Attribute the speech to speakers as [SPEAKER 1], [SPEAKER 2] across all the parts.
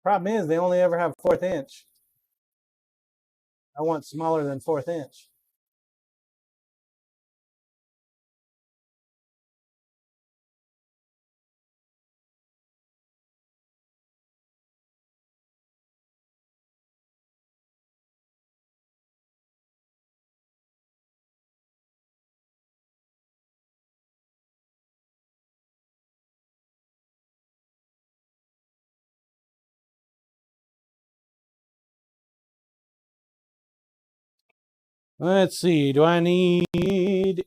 [SPEAKER 1] Problem is, they only ever have 1/4 inch. I want smaller than 1/4 inch. Let's see. Do I need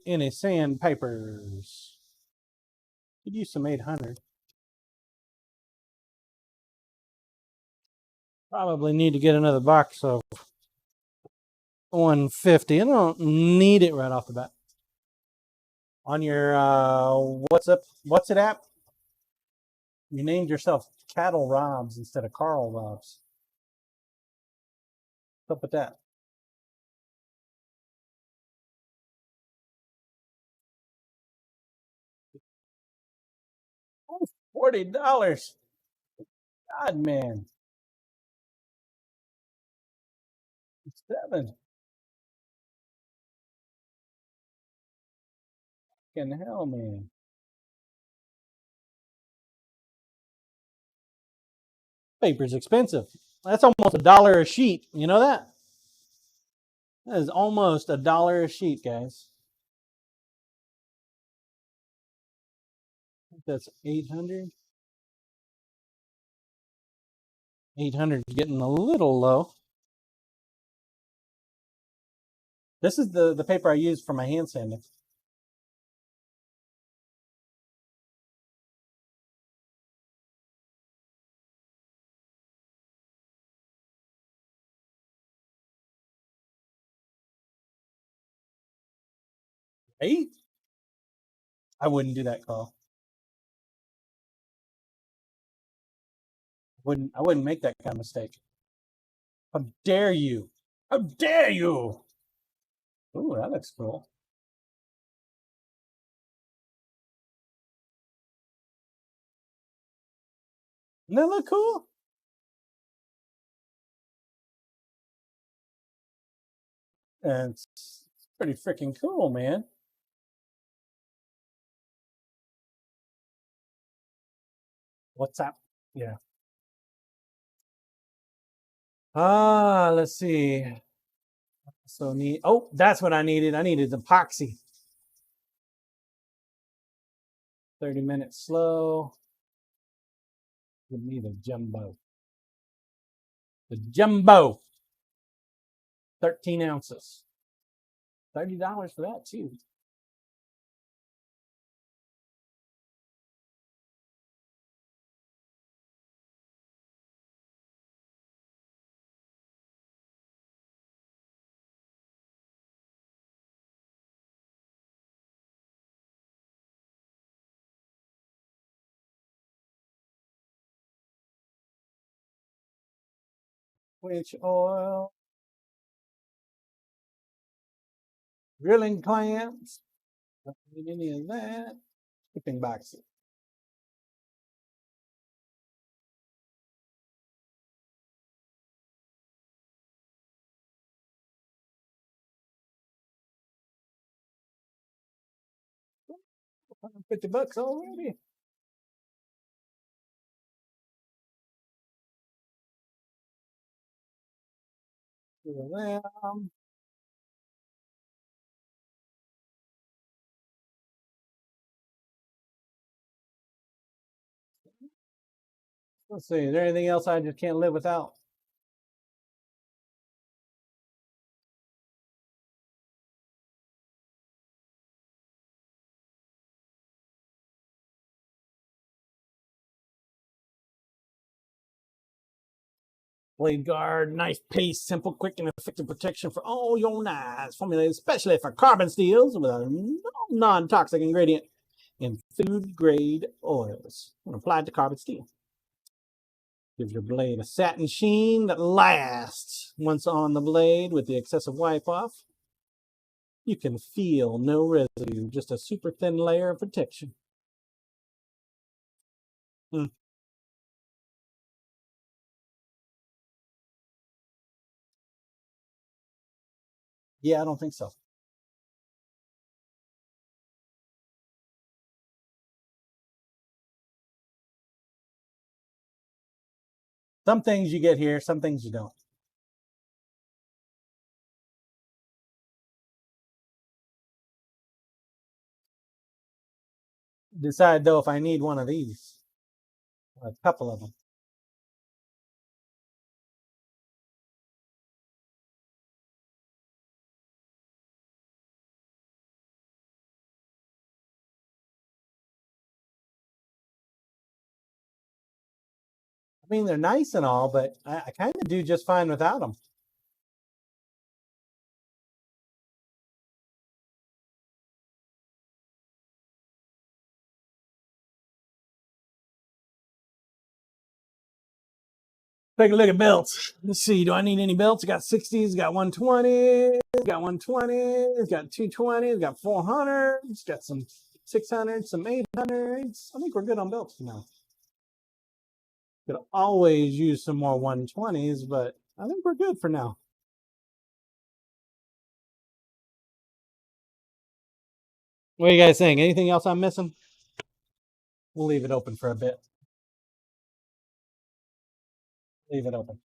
[SPEAKER 1] any sandpapers? Could use some 800. Probably need to get another box of 150. I don't need it right off the bat. On your what's it app? You named yourself Cattle Robs instead of Carl Robs. What's up with that? Oh, $40. God, man. 7. Fucking hell, man. Paper's expensive. That's almost $1 a sheet. You know that? That is almost $1 a sheet, guys. I think that's 800. 800 is getting a little low. This is the paper I use for my hand sanding. Right? I wouldn't do that, Carl. I wouldn't make that kind of mistake. How dare you? How dare you? Ooh, that looks cool. Doesn't that look cool? And it's pretty freaking cool, man. What's up? Yeah. Let's see. So neat. Oh, that's what I needed. I needed epoxy. 30 minutes slow. Give me the jumbo. The jumbo. 13 ounces. $30 for that, too. Which oil? Grilling clamps. Don't need any of that. Shipping boxes. $150 already. Let's see. Is there anything else I just can't live without? Blade Guard, nice paste, simple, quick, and effective protection for all your knives. Formulated especially for carbon steels with a non-toxic ingredient in food-grade oils when applied to carbon steel. Gives your blade a satin sheen that lasts. Once on the blade with the excessive wipe-off, you can feel no residue, just a super thin layer of protection. Yeah, I don't think so. Some things you get here, some things you don't. Decide though if I need one of these. A couple of them. I mean, they're nice and all, but I kind of do just fine without them. Take a look at belts. Let's see. Do I need any belts? Got 60s, got 120s, got 120s, got 220s, got 400s, got some 600s, some 800s. I think we're good on belts for now. Could always use some more 120s, but I think we're good for now. What are you guys saying? Anything else I'm missing? We'll leave it open for a bit. Leave it open.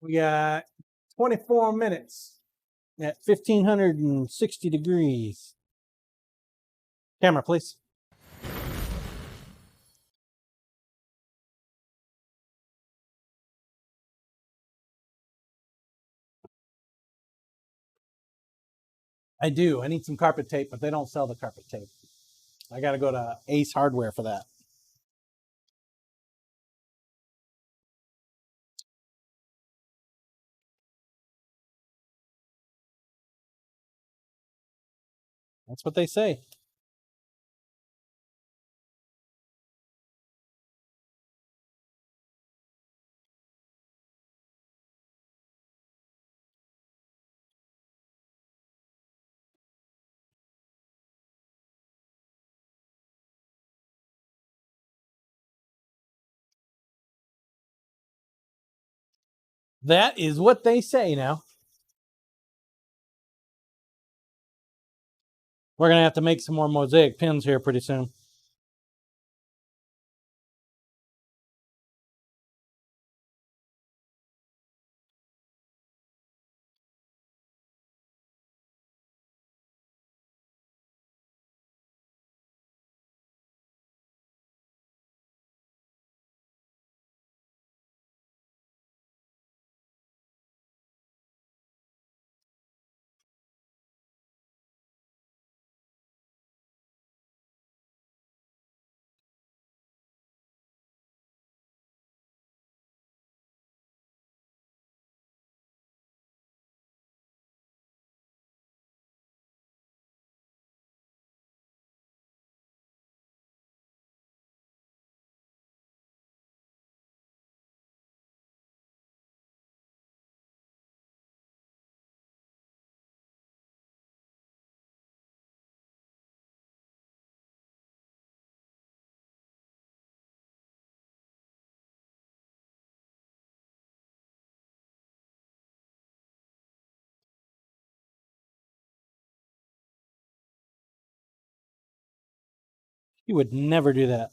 [SPEAKER 1] We got 24 minutes at 1560 degrees. Camera, please. I do. I need some carpet tape, but they don't sell the carpet tape. I got to go to Ace Hardware for that. That's what they say. That is what they say now. We're going to have to make some more mosaic pins here pretty soon. You would never do that.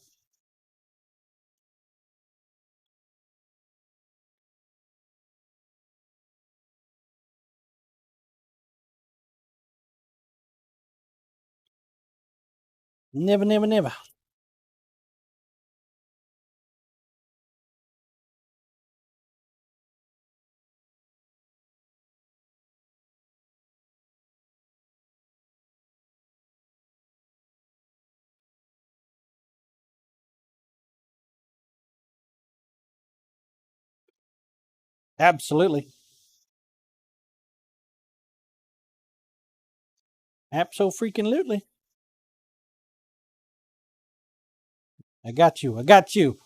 [SPEAKER 1] Never, never, never. Absolutely. Abso-freaking-lutely. I got you. I got you.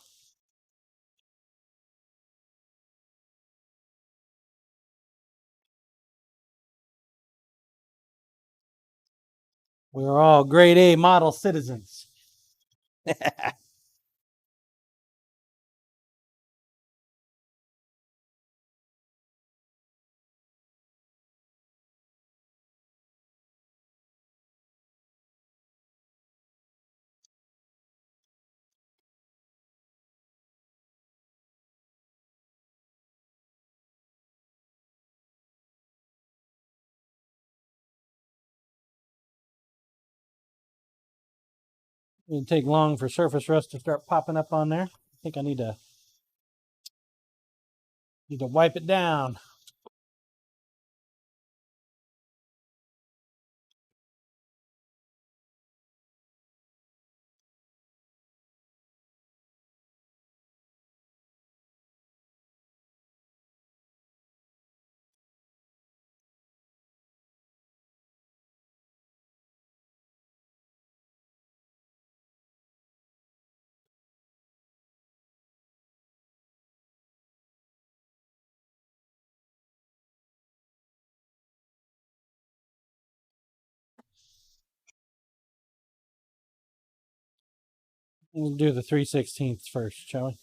[SPEAKER 1] We're all grade A model citizens. It'll take long for surface rust to start popping up on there. I think I need to wipe it down. We'll do the 3/16 first, shall we?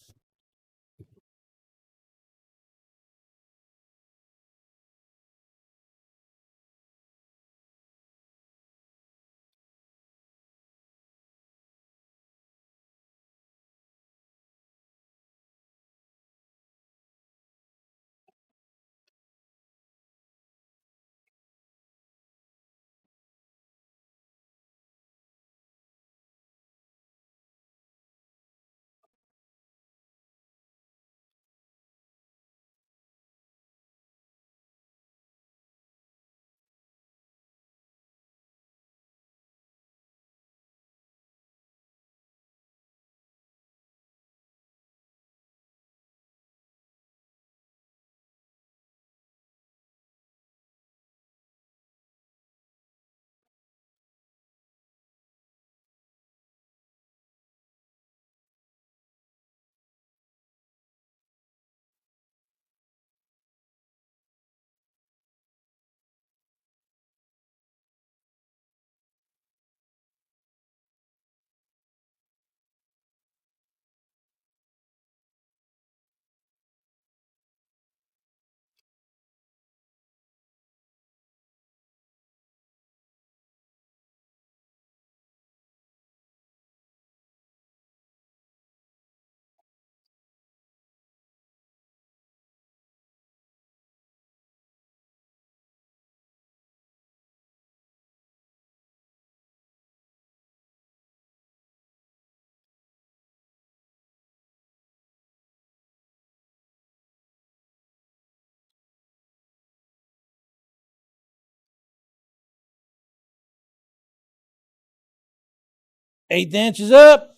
[SPEAKER 1] Eighth inch is up.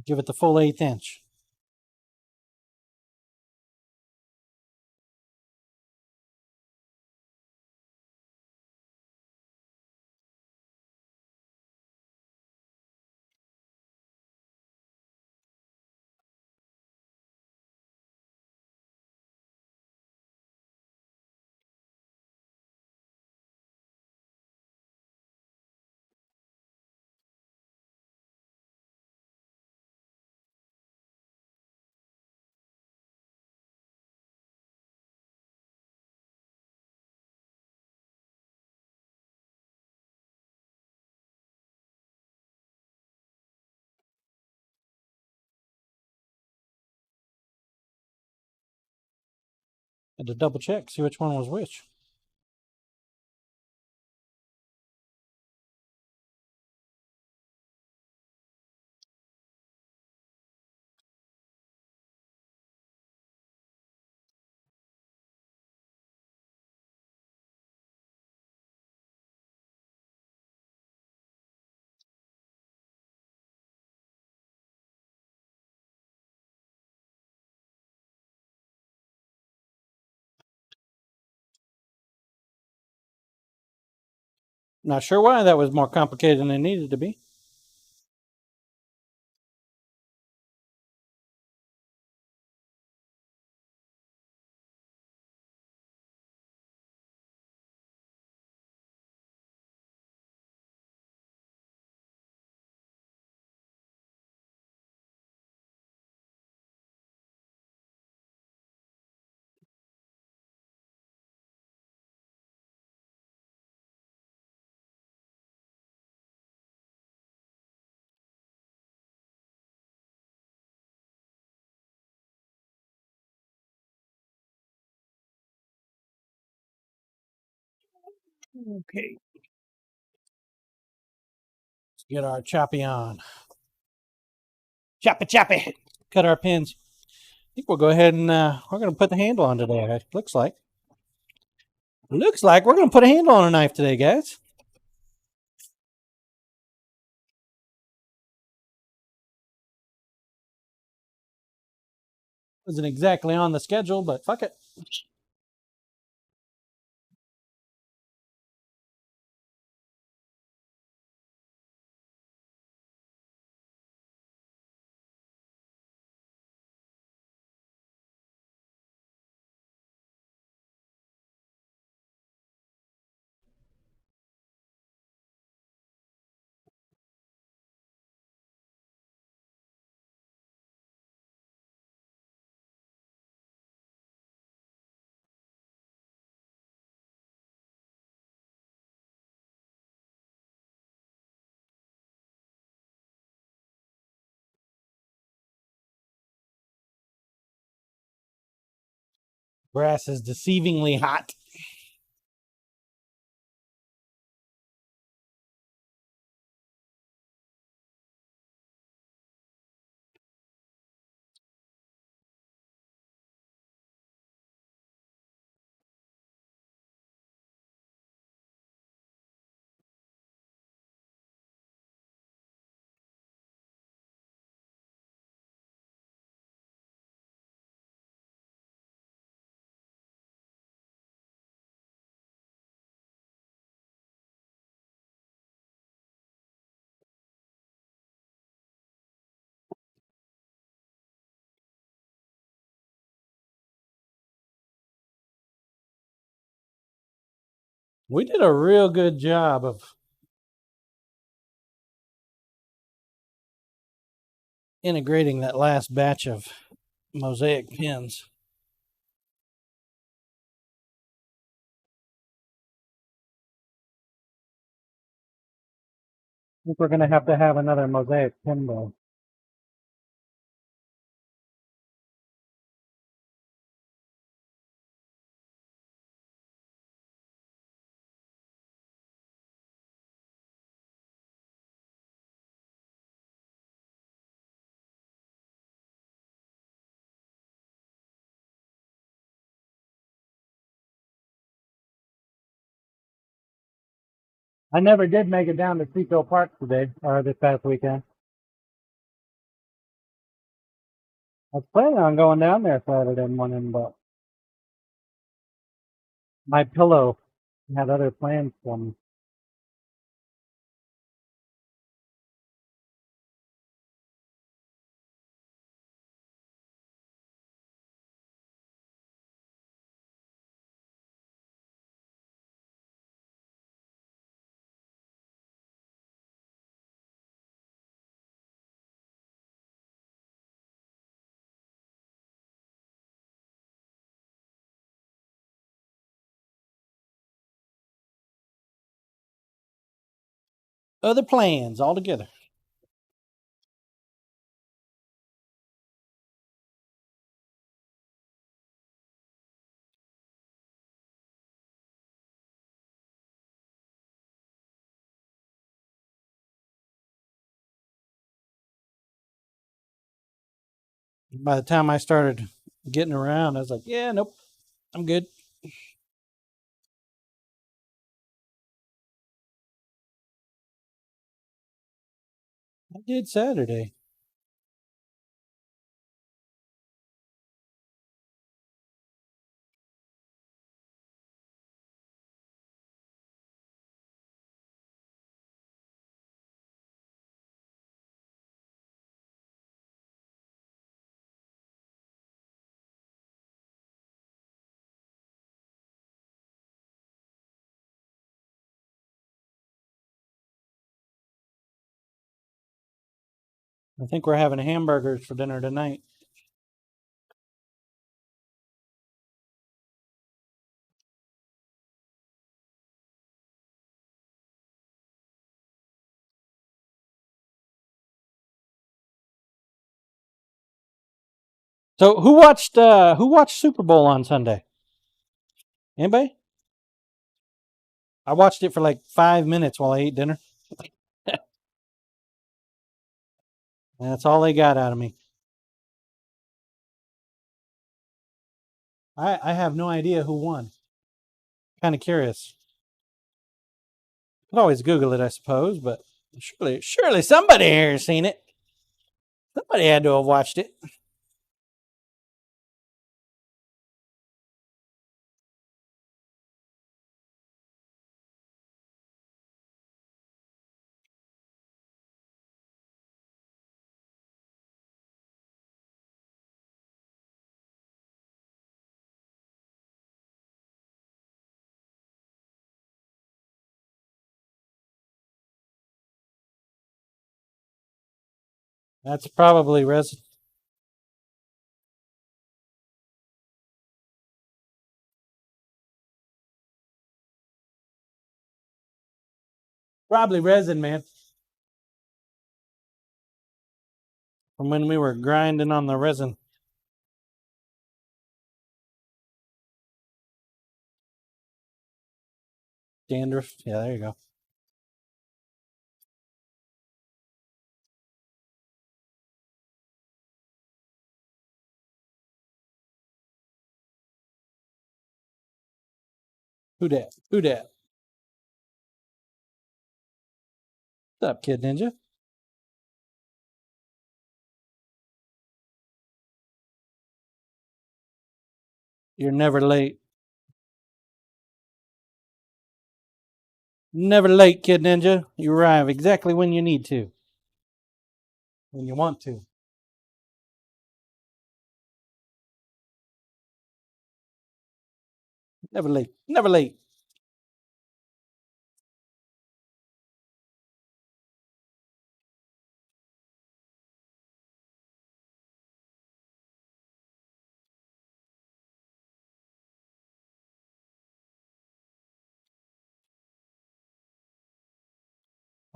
[SPEAKER 1] Give it the full 1/8 inch. Had to double check, see which one was which. Not sure why that was more complicated than it needed to be. Okay. Get our choppy on. Choppy, choppy. Cut our pins. I think we'll go ahead and we're going to put the handle on today. It looks like. Looks like we're going to put a handle on a knife today, guys. Wasn't exactly on the schedule, but fuck it. Brass is deceivingly hot. We did a real good job of integrating that last batch of mosaic pins. I think we're going to have another mosaic pin though. I never did make it down to Seafield Park today, or this past weekend. I was planning on going down there Saturday morning, but my pillow had other plans for me. Other plans altogether. By the time I started getting around, I was like, yeah, nope, I'm good. I did Saturday. I think we're having hamburgers for dinner tonight. So who watched Super Bowl on Sunday? Anybody? I watched it for like 5 minutes while I ate dinner. That's all they got out of me. I have no idea who won. Kind of curious. Could always Google it, I suppose, but surely somebody here has seen it. Somebody had to have watched it. That's probably resin. Probably resin, man. From when we were grinding on the resin. Dandruff. Yeah, there you go. Who dat? Who dat? What's up, Kid Ninja? You're never late. Never late, Kid Ninja. You arrive exactly when you need to. When you want to. Never late. Never late.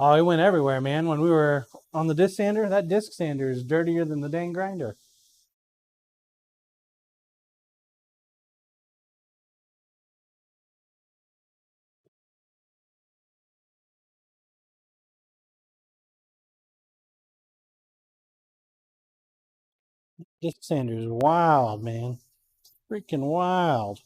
[SPEAKER 1] Oh, it went everywhere, man. When we were on the disc sander, that disc sander is dirtier than the dang grinder. Disc sander is wild, man. Freaking wild.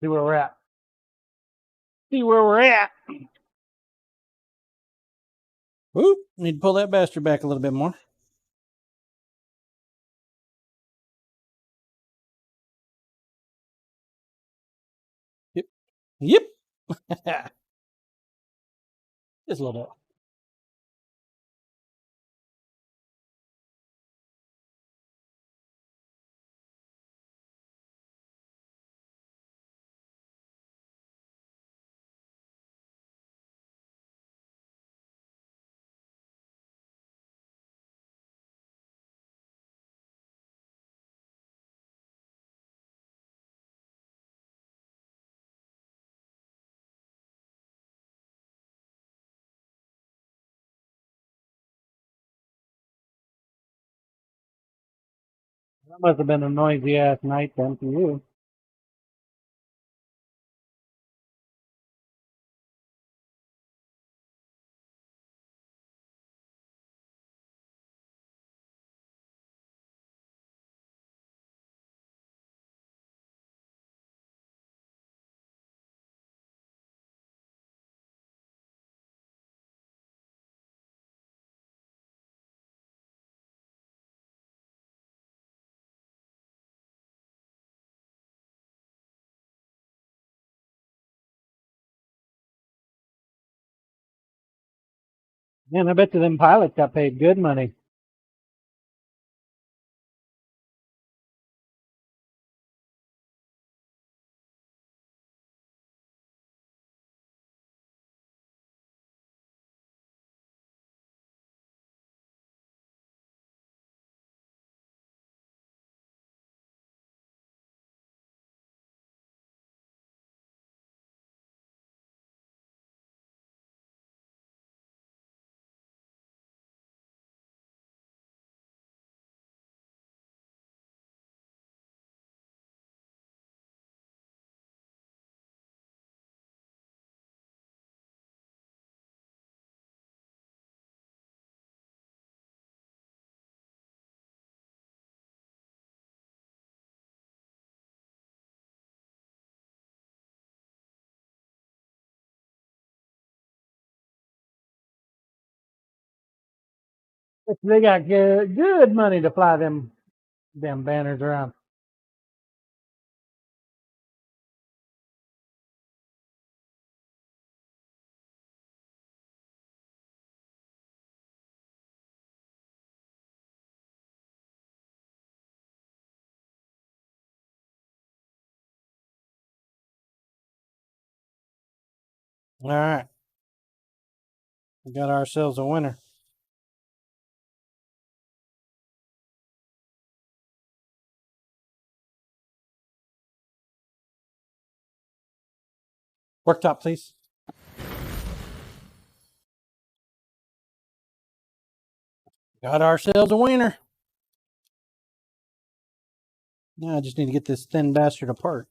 [SPEAKER 1] See where we're at. See where we're at. Whoop, need to pull that bastard back a little bit more. Yep. Yep. Just a little bit. That must have been a noisy ass night then for you. Man, I bet you them pilots got paid good money. They got good money to fly them banners around. All right. We got ourselves a winner. Worktop, please. Got ourselves a winner. Now I just need to get this thin bastard apart.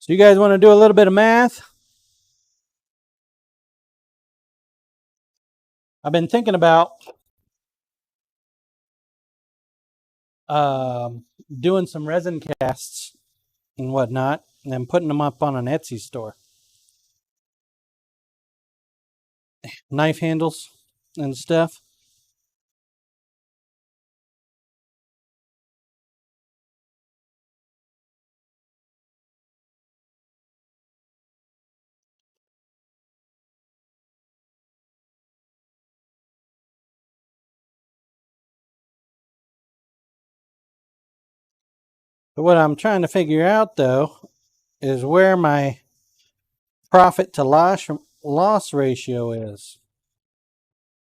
[SPEAKER 1] So you guys want to do a little bit of math? I've been thinking about doing some resin casts and whatnot, and then putting them up on an Etsy store. Knife handles and stuff. But what I'm trying to figure out though is where my profit to loss ratio is.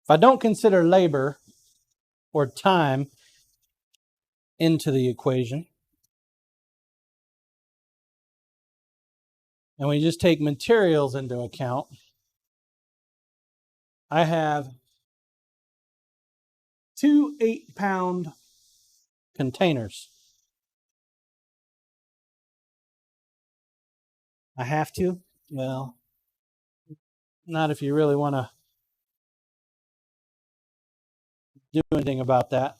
[SPEAKER 1] If I don't consider labor or time into the equation, and we just take materials into account, I have 2 8-pound containers. I have to? Well, not if you really want to do anything about that.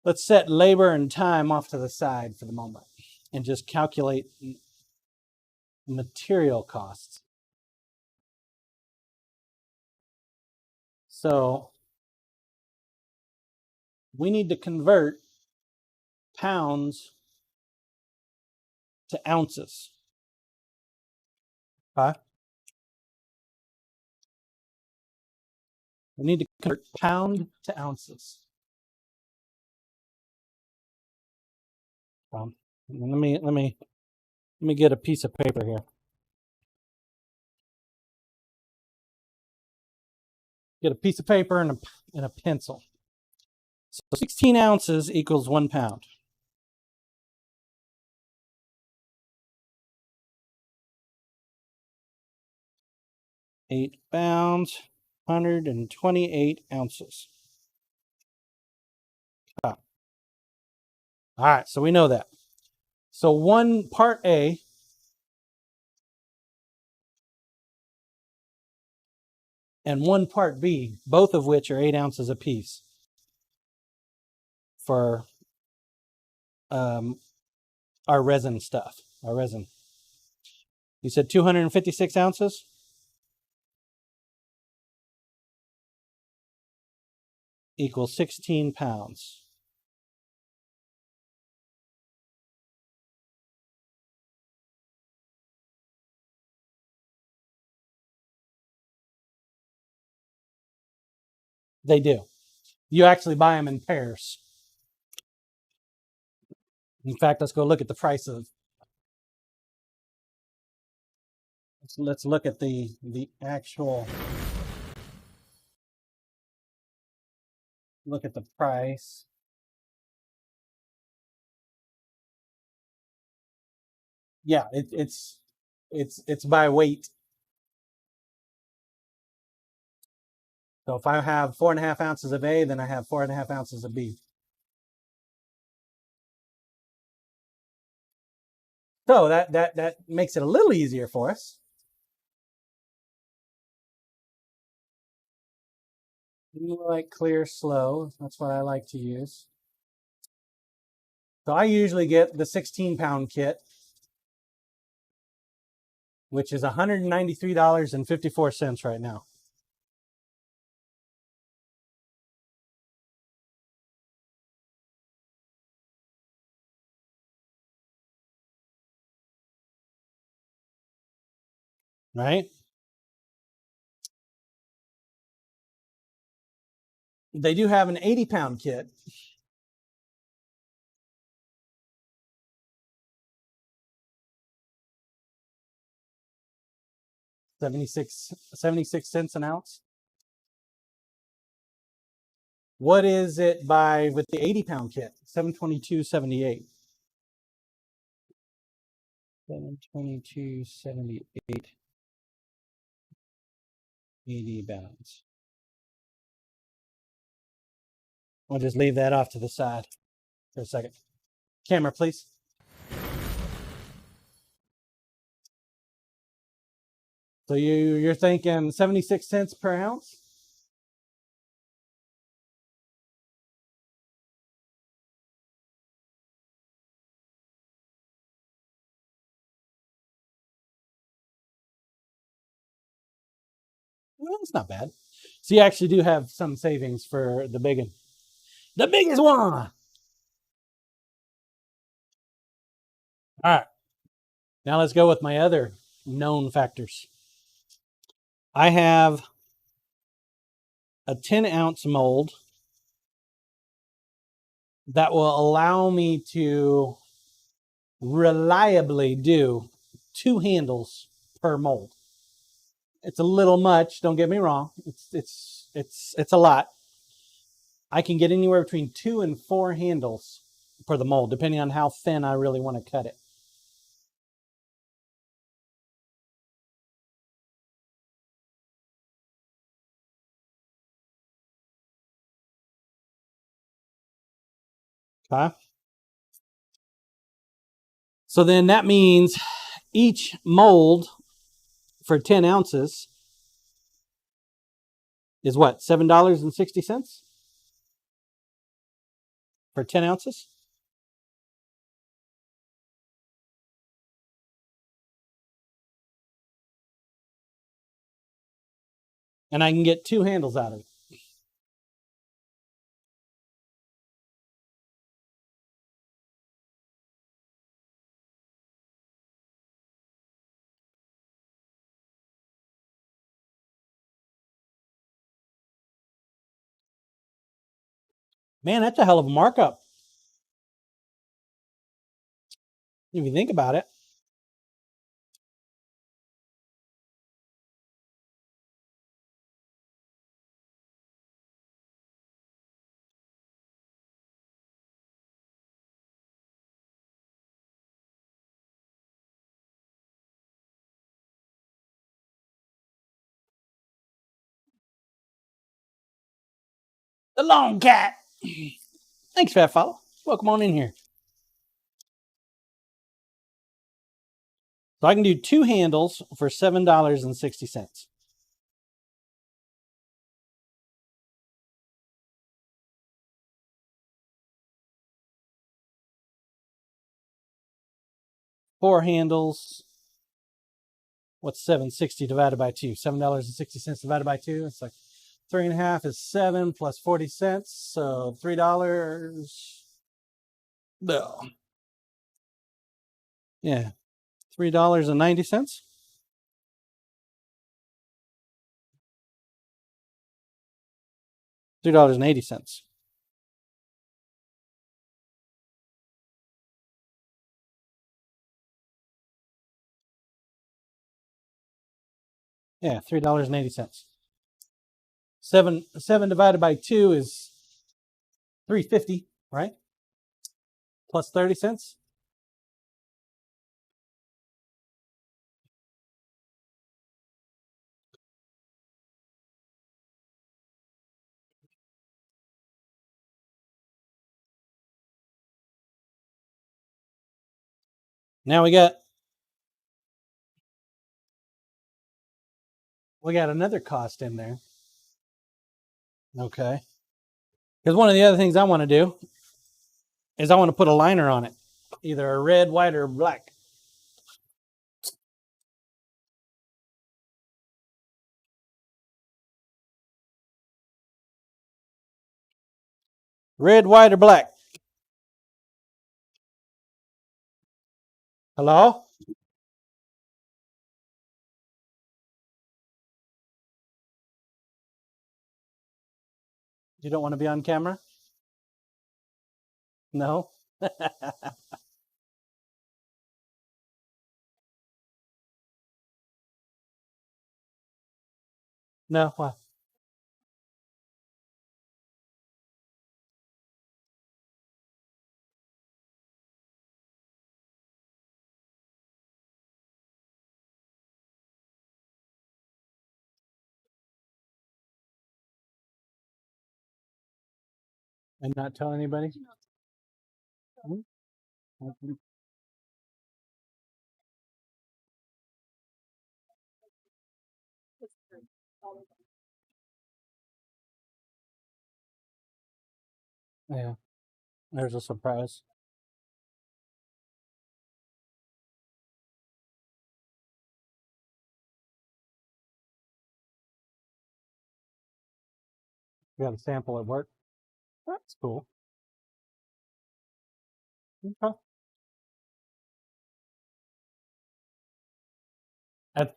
[SPEAKER 1] Let's set labor and time off to the side for the moment and just calculate material costs. So we need to convert pounds to ounces. Okay? We need to convert pound to ounces. Let me get a piece of paper here. Get a piece of paper and a pencil. So 16 ounces equals 1 pound. Eight pounds, 128 ounces. All right, so we know that. So one part A and one part B, both of which are 8 ounces apiece for our resin stuff, our resin. You said 256 ounces? Equals 16 pounds. They do. You actually buy them in pairs. In fact, let's go look at the price of. Let's look at the actual. Look at the price. Yeah, it's by weight. So if I have 4.5 ounces of A, then I have 4.5 ounces of B. So that makes it a little easier for us. Like clear, slow. That's what I like to use. So I usually get the 16-pound kit, which is $193.54 right now. Right? They do have an 80-pound kit. $0.76 an ounce. What is it with the 80-pound kit? $722.78. $722.78. 80 pounds. I'll just leave that off to the side for a second. Camera, please. So you're thinking 76 cents per ounce? Well, that's not bad. So you actually do have some savings for the big one. The biggest one! All right. Now let's go with my other known factors. I have a 10-ounce mold that will allow me to reliably do 2 handles per mold. It's a little much, don't get me wrong. It's a lot. I can get anywhere between 2 and 4 handles per the mold, depending on how thin I really want to cut it. Okay. So then that means each mold for 10 ounces is what? $7.60 for 10 ounces? And I can get 2 handles out of it. Man, that's a hell of a markup. If you think about it. The long cat. Thanks, fat fella. Welcome on in here. So I can do 2 handles for $7.60. Four handles. What's 760 divided by 2? $7.60 divided by 2. It's like 3.5 is 7 plus 40 cents. So $3. No. Yeah. $3.90. $3.80. Yeah, $3.80. 7 divided by 2 is $3.50, right? Plus 30 cents. Now we got another cost in there. Okay. Because one of the other things I want to do is I want to put a liner on it. Either a red, white, or black. Red, white, or black? Hello? You don't want to be on camera? No? No? What? And not tell anybody? Yeah. There's a surprise. You got a sample at work? That's cool. Okay.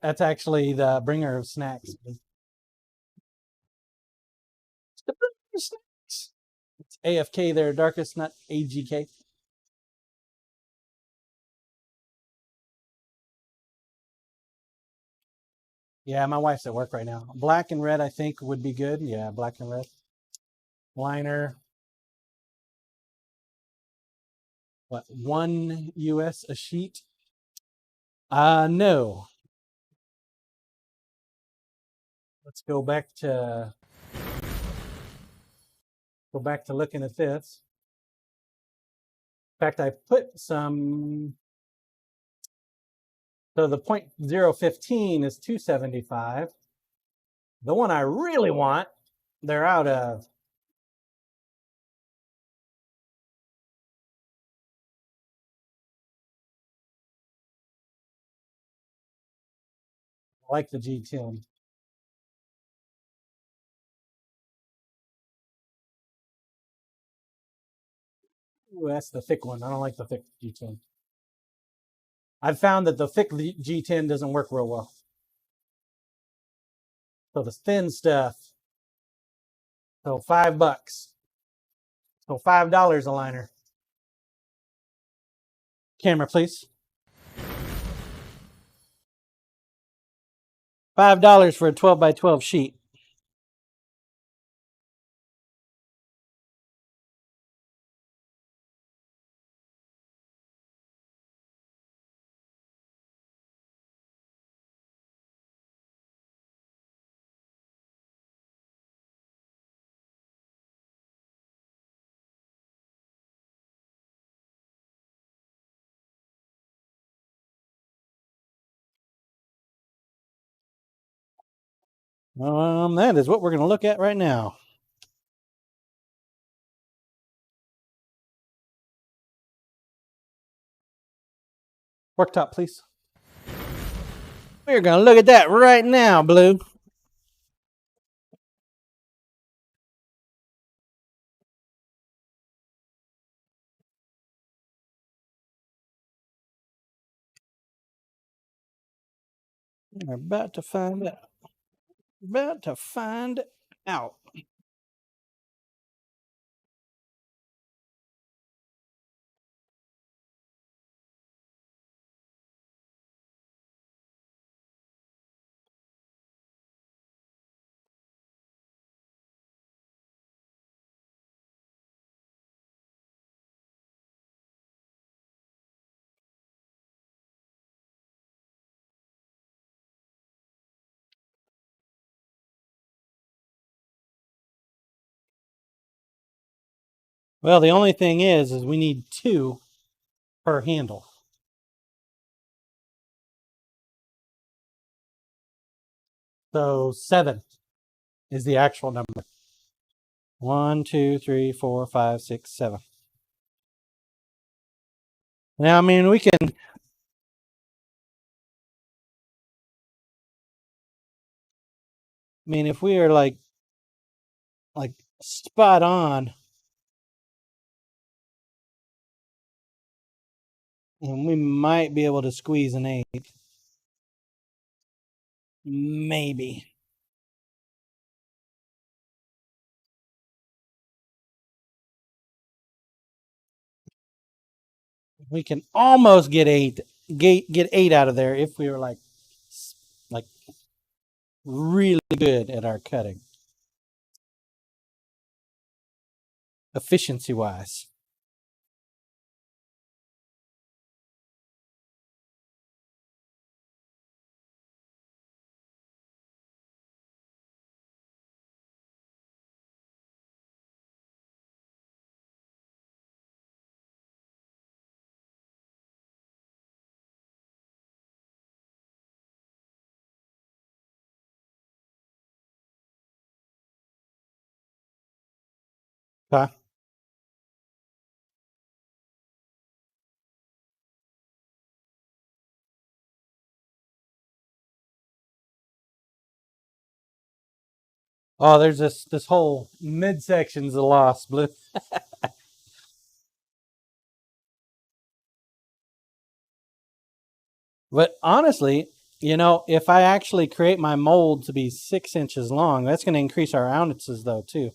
[SPEAKER 1] That's actually the bringer of snacks. It's the bringer of snacks. It's AFK there, darkest, not AGK. Yeah, my wife's at work right now. Black and red, I think, would be good. Yeah, black and red. Liner. What, 1 US a sheet? No. Let's go back to looking at this. In fact, I put some. So the 0.015 is 275. The one I really want, they're out of. I like the G10. Ooh, that's the thick one. I don't like the thick G10. I've found that the thick G10 doesn't work real well. So the thin stuff. So $5. So $5 a liner. Camera, please. $5 for a 12 by 12 sheet. That is what we're going to look at right now. Worktop, please. We're going to look at that right now, Blue. We're about to find out. About to find out. Well, the only thing is we need 2 per handle. So 7 is the actual number. 1, 2, 3, 4, 5, 6, 7. Now, I mean, we can. I mean, if we are like spot on, and we might be able to squeeze an 8. Maybe. We can almost get 8 out of there if we were like really good at our cutting, efficiency wise. Okay. Oh, there's this whole midsection's a loss, Blue. But honestly, if I actually create my mold to be 6 inches long, that's going to increase our ounces though too.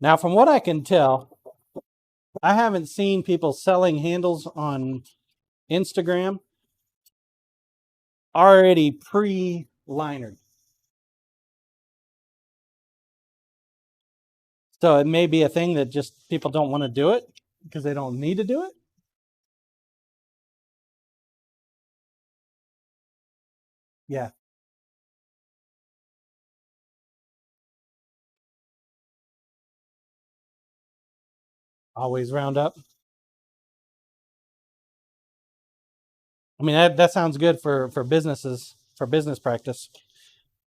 [SPEAKER 1] Now, from what I can tell, I haven't seen people selling handles on Instagram already pre-linered. So it may be a thing that just people don't want to do it because they don't need to do it. Yeah. Always round up. I mean, that sounds good for businesses, for business practice.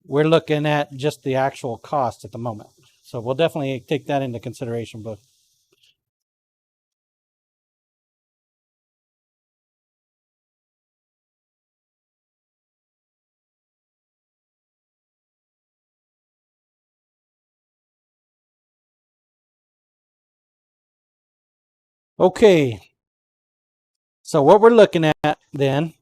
[SPEAKER 1] We're looking at just the actual cost at the moment. So we'll definitely take that into consideration, but okay. So what we're looking at then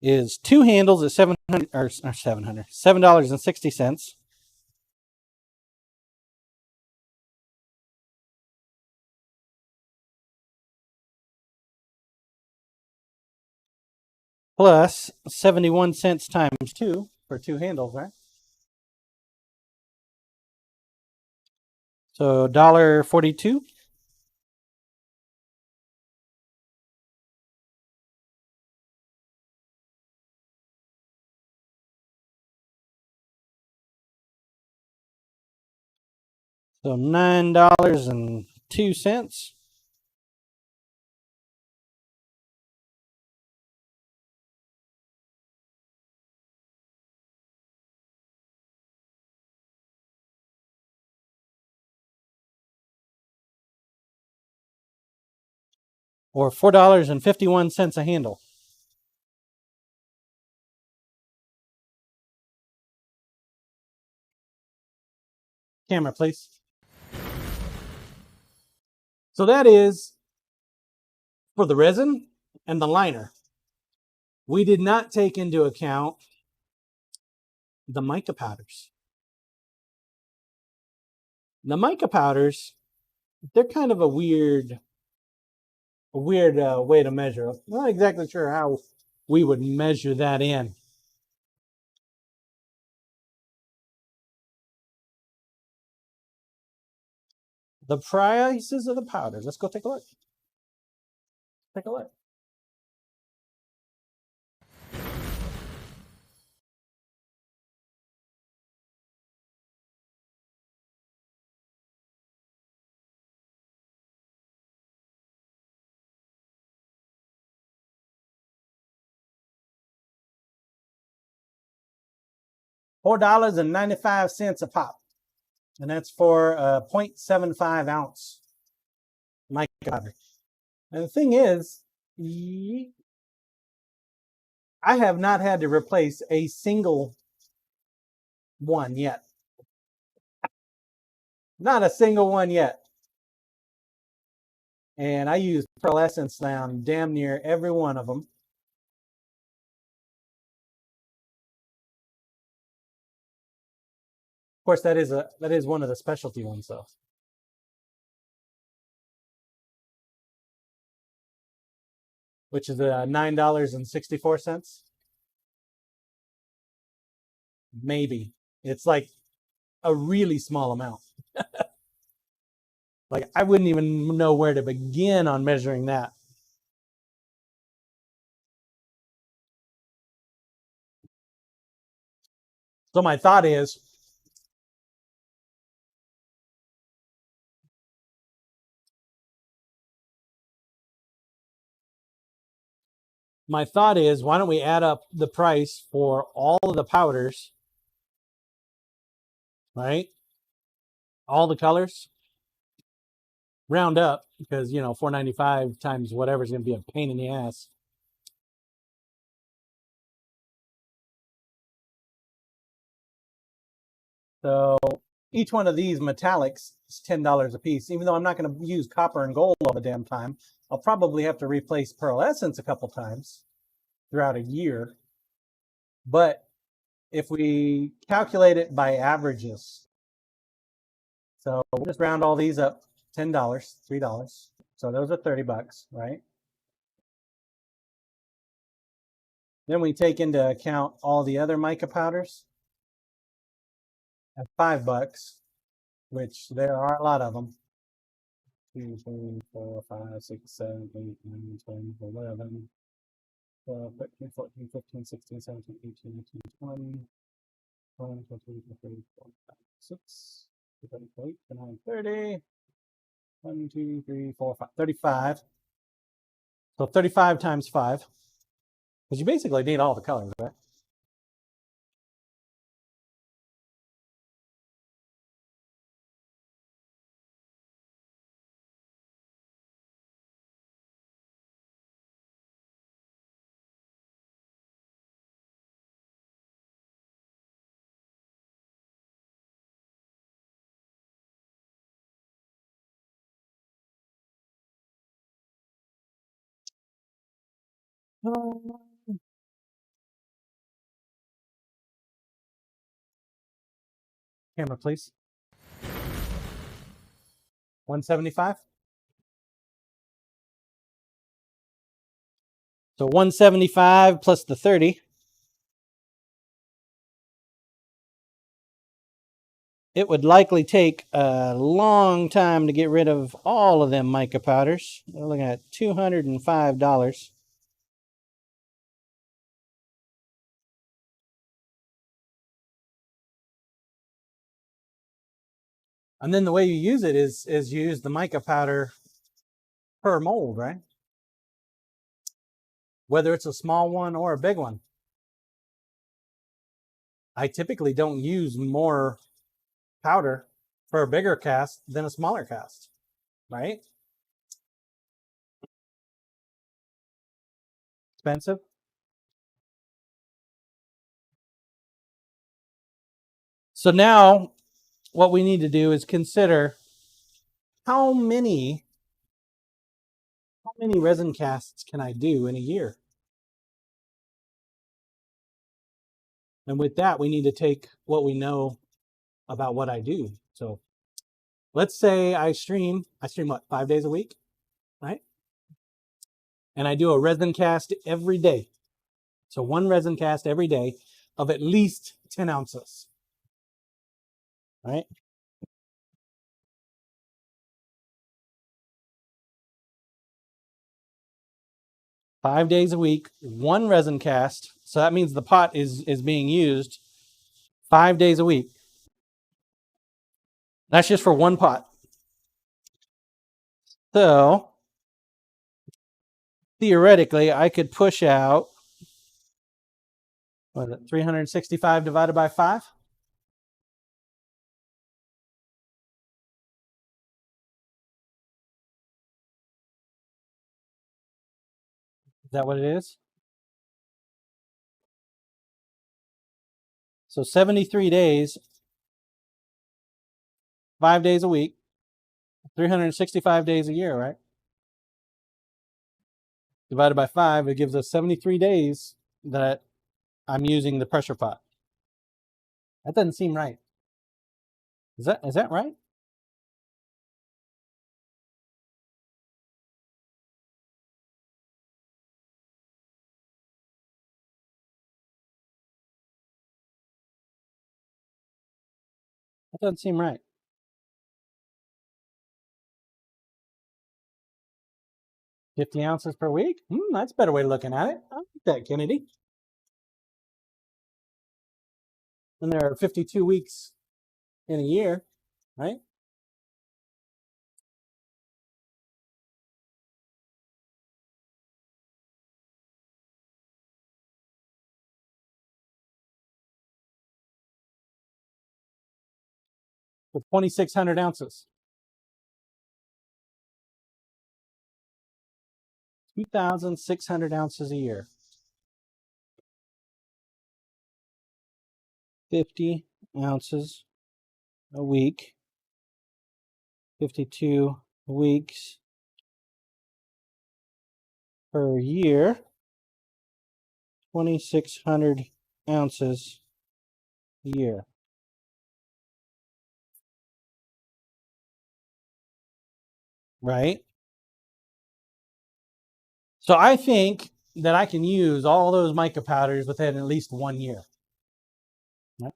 [SPEAKER 1] is two handles at $7.60. Plus 71 cents times 2 for two handles, right? So $1.42. So $9.02. Or $4.51 a handle. Camera, please. So that is for the resin and the liner. We did not take into account the mica powders. The mica powders, they're kind of a weird way to measure. I'm not exactly sure how we would measure that in. The prices of the powders. Let's go take a look. Take a look. $4.95 a pop. And that's for a 0.75 ounce mica powder. And the thing is, I have not had to replace a single one yet. Not a single one yet. And I use Pearl Essence on damn near every one of them. Of course, that is one of the specialty ones, though. Which is $9.64. Maybe. It's like a really small amount. Like, I wouldn't even know where to begin on measuring that. So my thought is, why don't we add up the price for all of the powders, right? All the colors, round up, because, $4.95 times whatever is going to be a pain in the ass. So each one of these metallics is $10 a piece. Even though I'm not going to use copper and gold all the damn time, I'll probably have to replace Pearl Essence a couple times throughout a year. But if we calculate it by averages, so we'll just round all these up, $10, $3. So those are $30, right? Then we take into account all the other mica powders at $5, which there are a lot of them. 2, 3, 4, 5, 6, 7, 8, 9, 10, 11, 12, 13, 14, 15, 16, 17, 18, 19, 20, 21, 22, 23, 24, 25, 6, 7, 8, 9, 30. 1, 2, 3, 4, 5, 35. So 35 times 5. Because you basically need all the colors, right? Camera, please. 175. So 175 plus the 30. It would likely take a long time to get rid of all of them mica powders. We're looking at $205. And then the way you use it is you use the mica powder per mold, right? Whether it's a small one or a big one. I typically don't use more powder for a bigger cast than a smaller cast, right? Expensive. So now what we need to do is consider how many resin casts can I do in a year? And with that, we need to take what we know about what I do. So let's say I stream what, 5 days a week, right? And I do a resin cast every day. So one resin cast every day of at least 10 ounces, right? Five days a week, one resin cast. So that means the pot is being used 5 days a week. That's just for one pot. So theoretically, I could push out, what is it, 365 divided by 5? Is that what it is? So 73 days, 5 days a week, 365 days a year, right? Divided by 5, it gives us 73 days that I'm using the pressure pot. That doesn't seem right. Is that right? That doesn't seem right. 50 ounces per week? That's a better way of looking at it. I like that, Kennedy. And there are 52 weeks in a year, right? With 2,600 ounces. 2,600 ounces a year. 50 ounces a week. 52 weeks per year. 2,600 ounces a year. Right? So I think that I can use all those mica powders within at least 1 year. Right?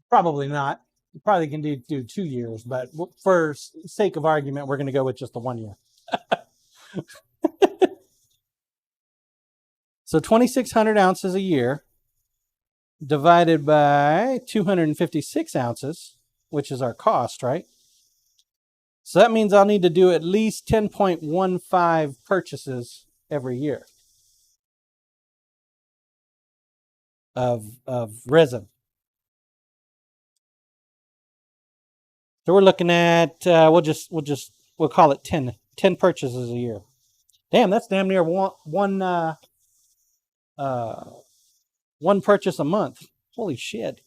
[SPEAKER 1] Probably not. You probably can do 2 years, but for sake of argument, we're going to go with just the 1 year. So 2,600 ounces a year divided by 256 ounces, which is our cost, right? So that means I'll need to do at least 10.15 purchases every year of resin. So we're looking at we'll call it 10 purchases a year. Damn, that's damn near one purchase a month. Holy shit.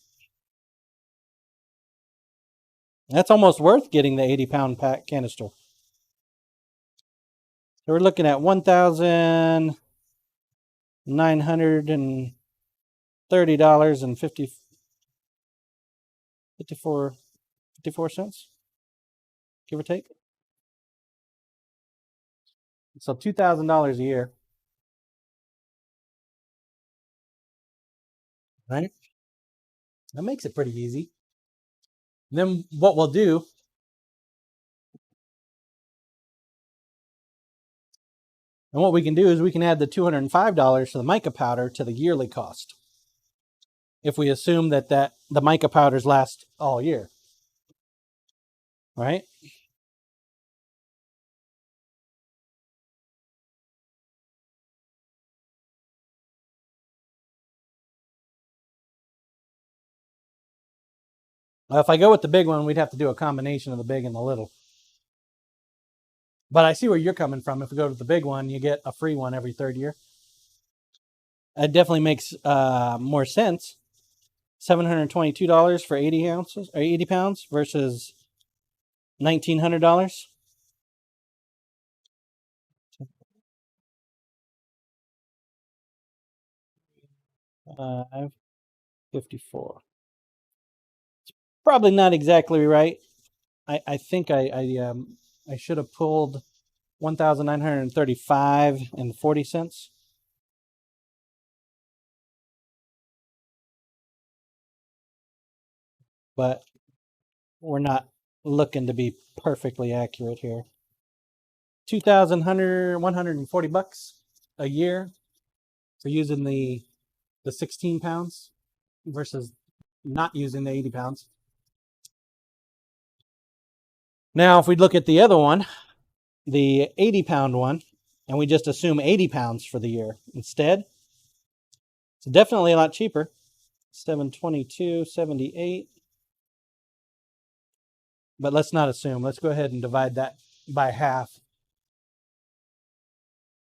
[SPEAKER 1] That's almost worth getting the 80-pound pack canister. So we're looking at $1,930.54, give or take. So $2,000 a year. Right? That makes it pretty easy. Then what we'll do, and what we can do is we can add the $205 to the mica powder to the yearly cost. If we assume that the mica powders last all year. Right? Well, if I go with the big one, we'd have to do a combination of the big and the little. But I see where you're coming from. If we go to the big one, you get a free one every 3rd year. It definitely makes more sense. $722 for 80 ounces or 80 pounds versus $1,900. $54. Probably not exactly right. I think I should have pulled $1,935.40. But we're not looking to be perfectly accurate here. $140 a year for using the 16 pounds versus not using the 80 pounds. Now, if we look at the other one, the 80-pound one, and we just assume 80 pounds for the year instead, it's definitely a lot cheaper. $722.78. But let's not assume. Let's go ahead and divide that by half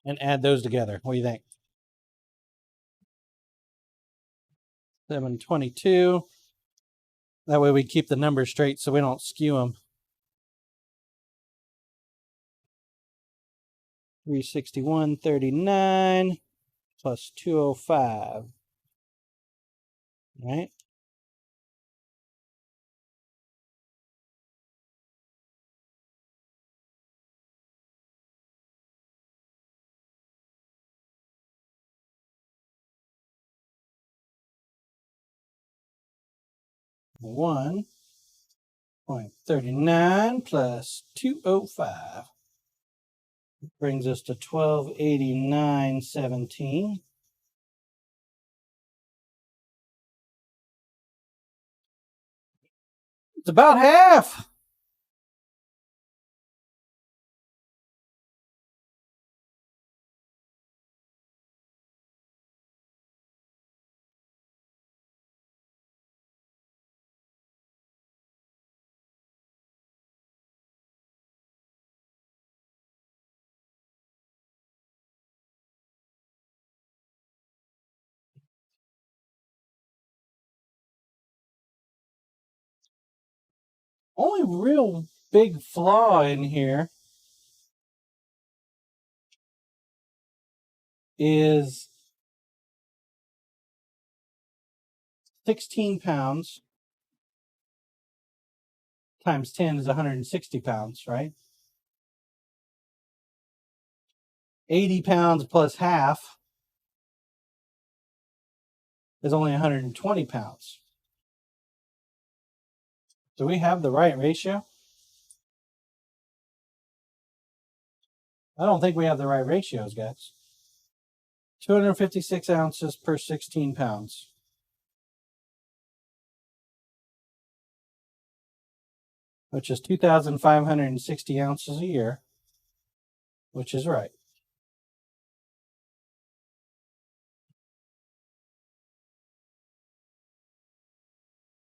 [SPEAKER 1] and add those together. What do you think? 722. That way we keep the numbers straight so we don't skew them. 361.39 plus 205. All right. $1.39 plus 205 brings us to $1,289.17. It's about half. Only real big flaw in here is 16 pounds times 10 is 160 pounds, right? 80 pounds plus half is only 120 pounds. Do we have the right ratio? I don't think we have the right ratios, guys. 256 ounces per 16 pounds. Which is 2,560 ounces a year, which is right.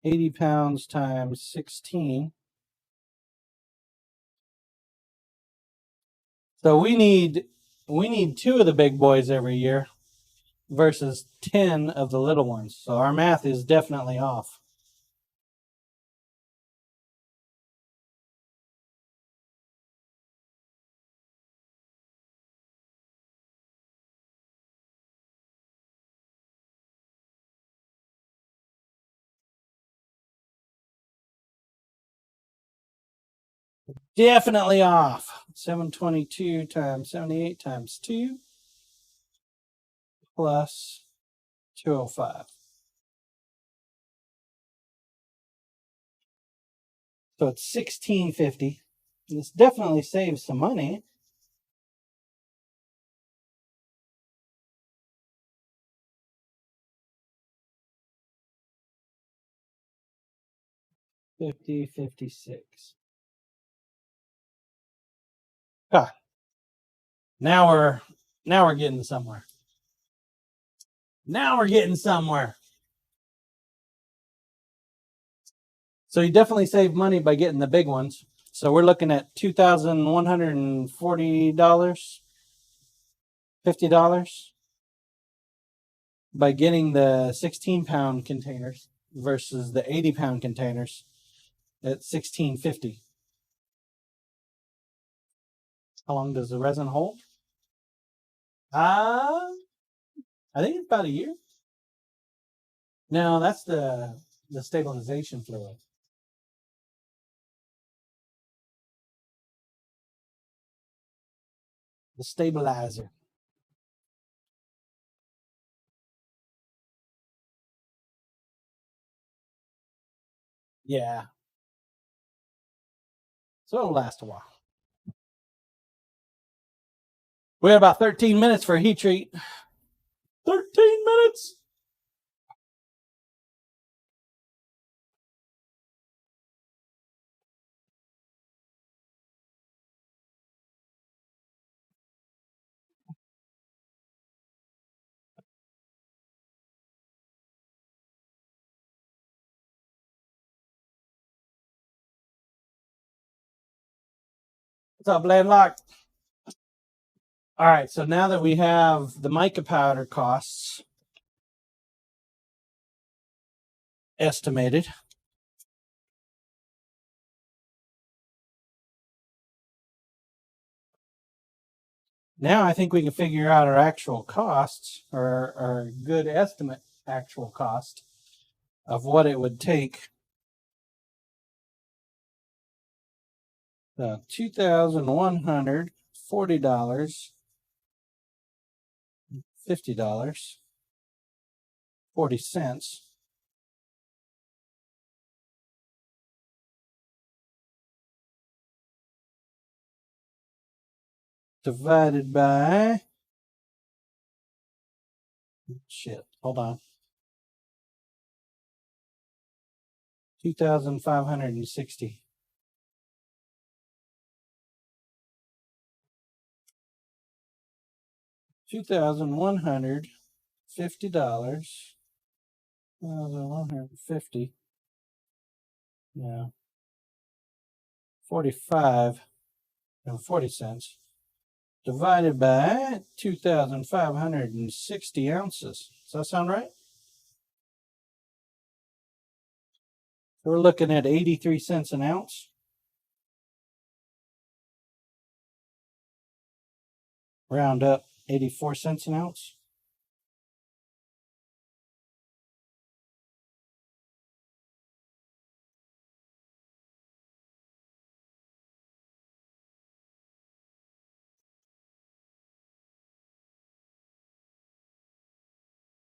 [SPEAKER 1] $80 pounds times 16. So we need 2 of the big boys every year versus 10 of the little ones. So our math is definitely off. Definitely off. 722 times 78 times 2 plus 205. So it's 1650. This definitely saves some money. $50.56. Ah, now we're getting somewhere. Now we're getting somewhere. So you definitely save money by getting the big ones. So we're looking at $2,140, $50 by getting the 16-pound containers versus the 80-pound containers at $16.50. How long does the resin hold? I think it's about a year. No, that's the stabilization fluid. The stabilizer. Yeah. So it'll last a while. We have about 13 minutes for a heat treat. 13 minutes. What's up, Landlocked? All right, so now that we have the mica powder costs estimated, now I think we can figure out our actual costs, or our good estimate actual cost of what it would take. $2,140, $50, 40 cents. Divided by, shit, hold on. 2,560. $2,150. $1,150. Yeah. 45.40 divided by 2,560 ounces. Does that sound right? So we're looking at 83 cents an ounce. Round up 84 cents an ounce.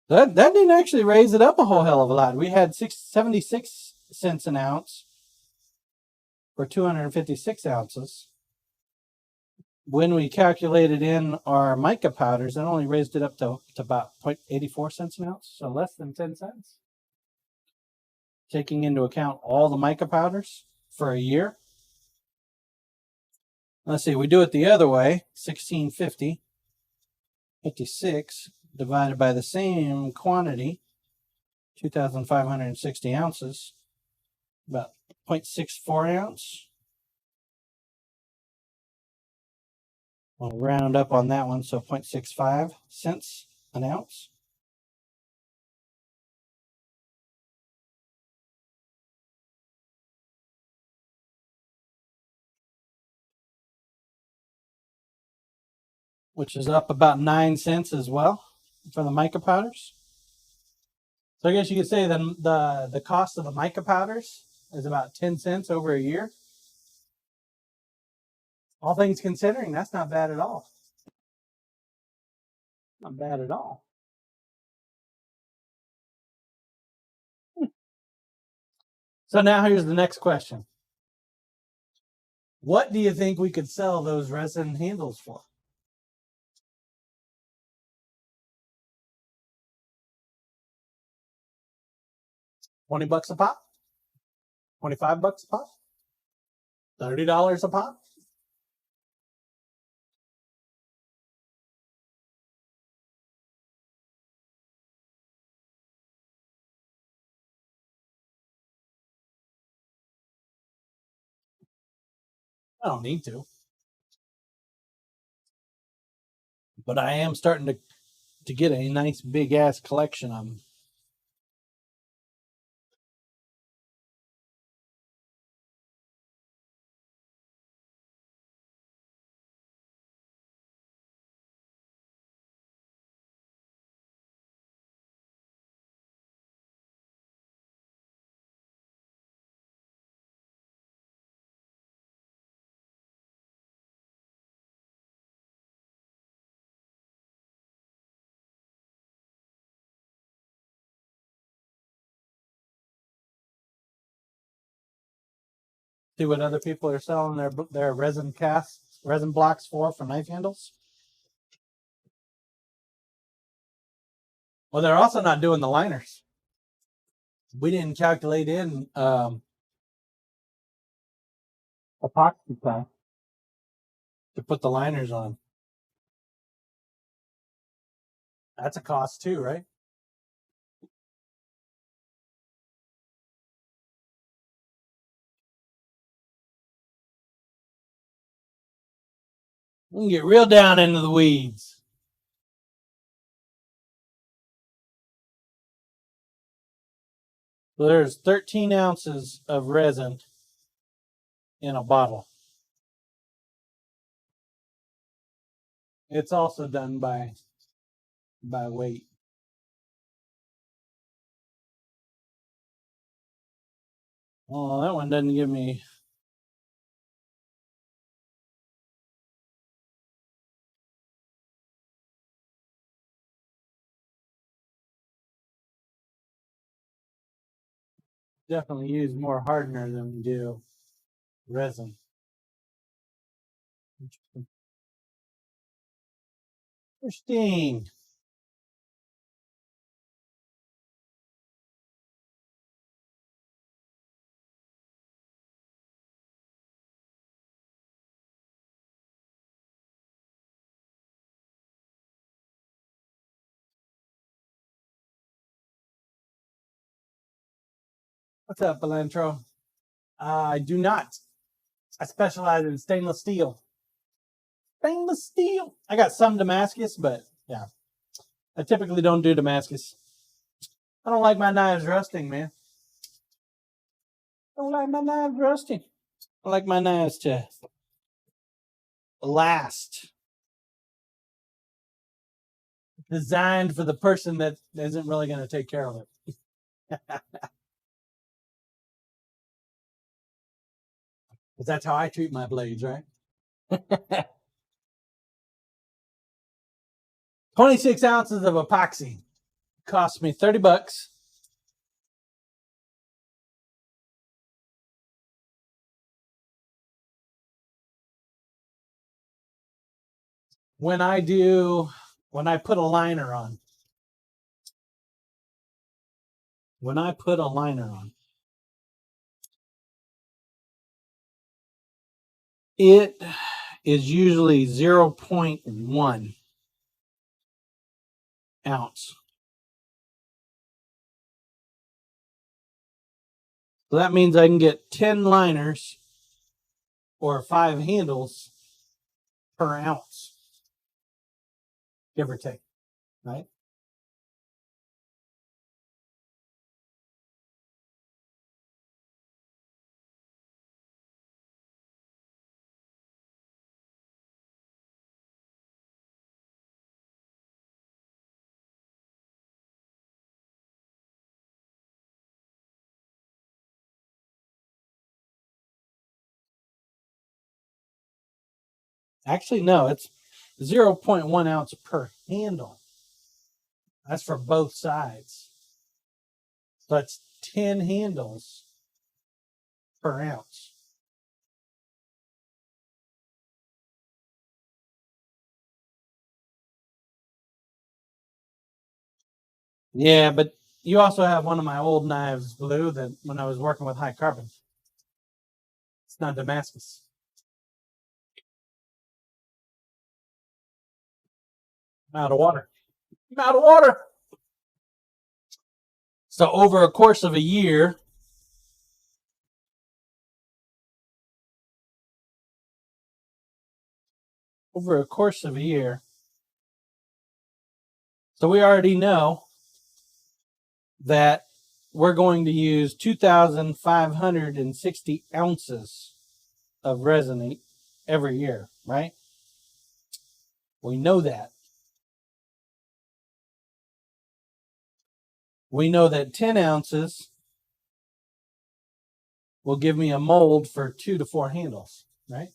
[SPEAKER 2] That didn't actually raise it up a whole hell of a lot. We had 76 cents an ounce for 256 ounces. When we calculated in our mica powders, it only raised it up to about 0.84 cents an ounce, so less than 10 cents. Taking into account all the mica powders for a year. Let's see, we do it the other way, 1650, 56, divided by the same quantity, 2,560 ounces, about 0.64 ounce. I'll round up on that one, so 0.65 cents an ounce. Which is up about 9 cents as well for the mica powders. So I guess you could say the cost of the mica powders is about 10 cents over a year. All things considering, that's not bad at all. Not bad at all. So now here's the next question. What do you think we could sell those resin handles for? $20 a pop? $25 a pop? $30 a pop? I don't need to. But I am starting to get a nice big ass collection of them. See what other people are selling their resin casts, resin blocks for knife handles. Well, they're also not doing the liners. We didn't calculate in epoxy pack to put the liners on. That's a cost too, right? We can get real down into the weeds. So there's 13 ounces of resin in a bottle. It's also done by weight. Oh, that one doesn't give me. Definitely use more hardener than we do resin. Interesting. What's up, Belantro? I do not. I specialize in stainless steel. Stainless steel. I got some Damascus, but yeah. I typically don't do Damascus. I don't like my knives rusting, man. I don't like my knives rusting. I like my knives to last. Designed for the person that isn't really going to take care of it. Because that's how I treat my blades, right? 26 ounces of epoxy. Cost me $30. When I put a liner on. When I put a liner on, it is usually 0.1 ounce. So that means I can get 10 liners or 5 handles per ounce, give or take, right? Actually, no, it's 0.1 ounce per handle. That's for both sides. So that's 10 handles per ounce. Yeah, but you also have one of my old knives, Blue, that when I was working with high carbon. It's not Damascus. I'm out of water. I'm out of water. So over a course of a year, so we already know that we're going to use 2,560 ounces of resin every year, right? We know that. We know that 10 ounces will give me a mold for 2 to 4 handles, right?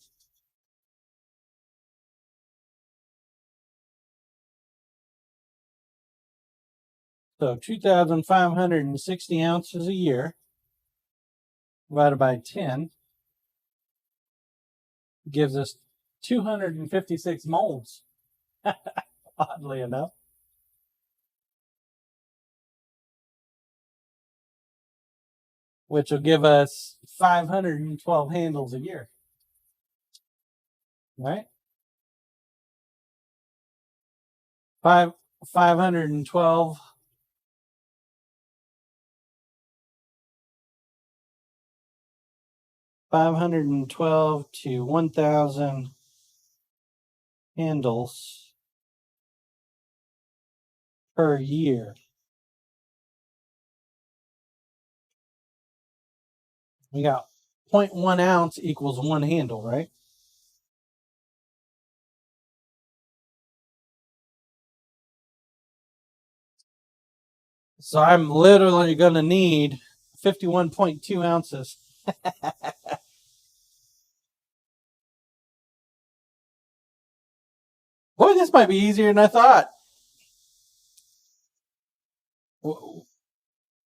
[SPEAKER 2] So 2,560 ounces a year divided by 10 gives us 256 molds, oddly enough. Which will give us 512 handles a year, right? 512 to 1,000 handles per year. We got 0.1 ounce equals 1 handle, right? So I'm literally going to need 51.2 ounces. Boy, this might be easier than I thought.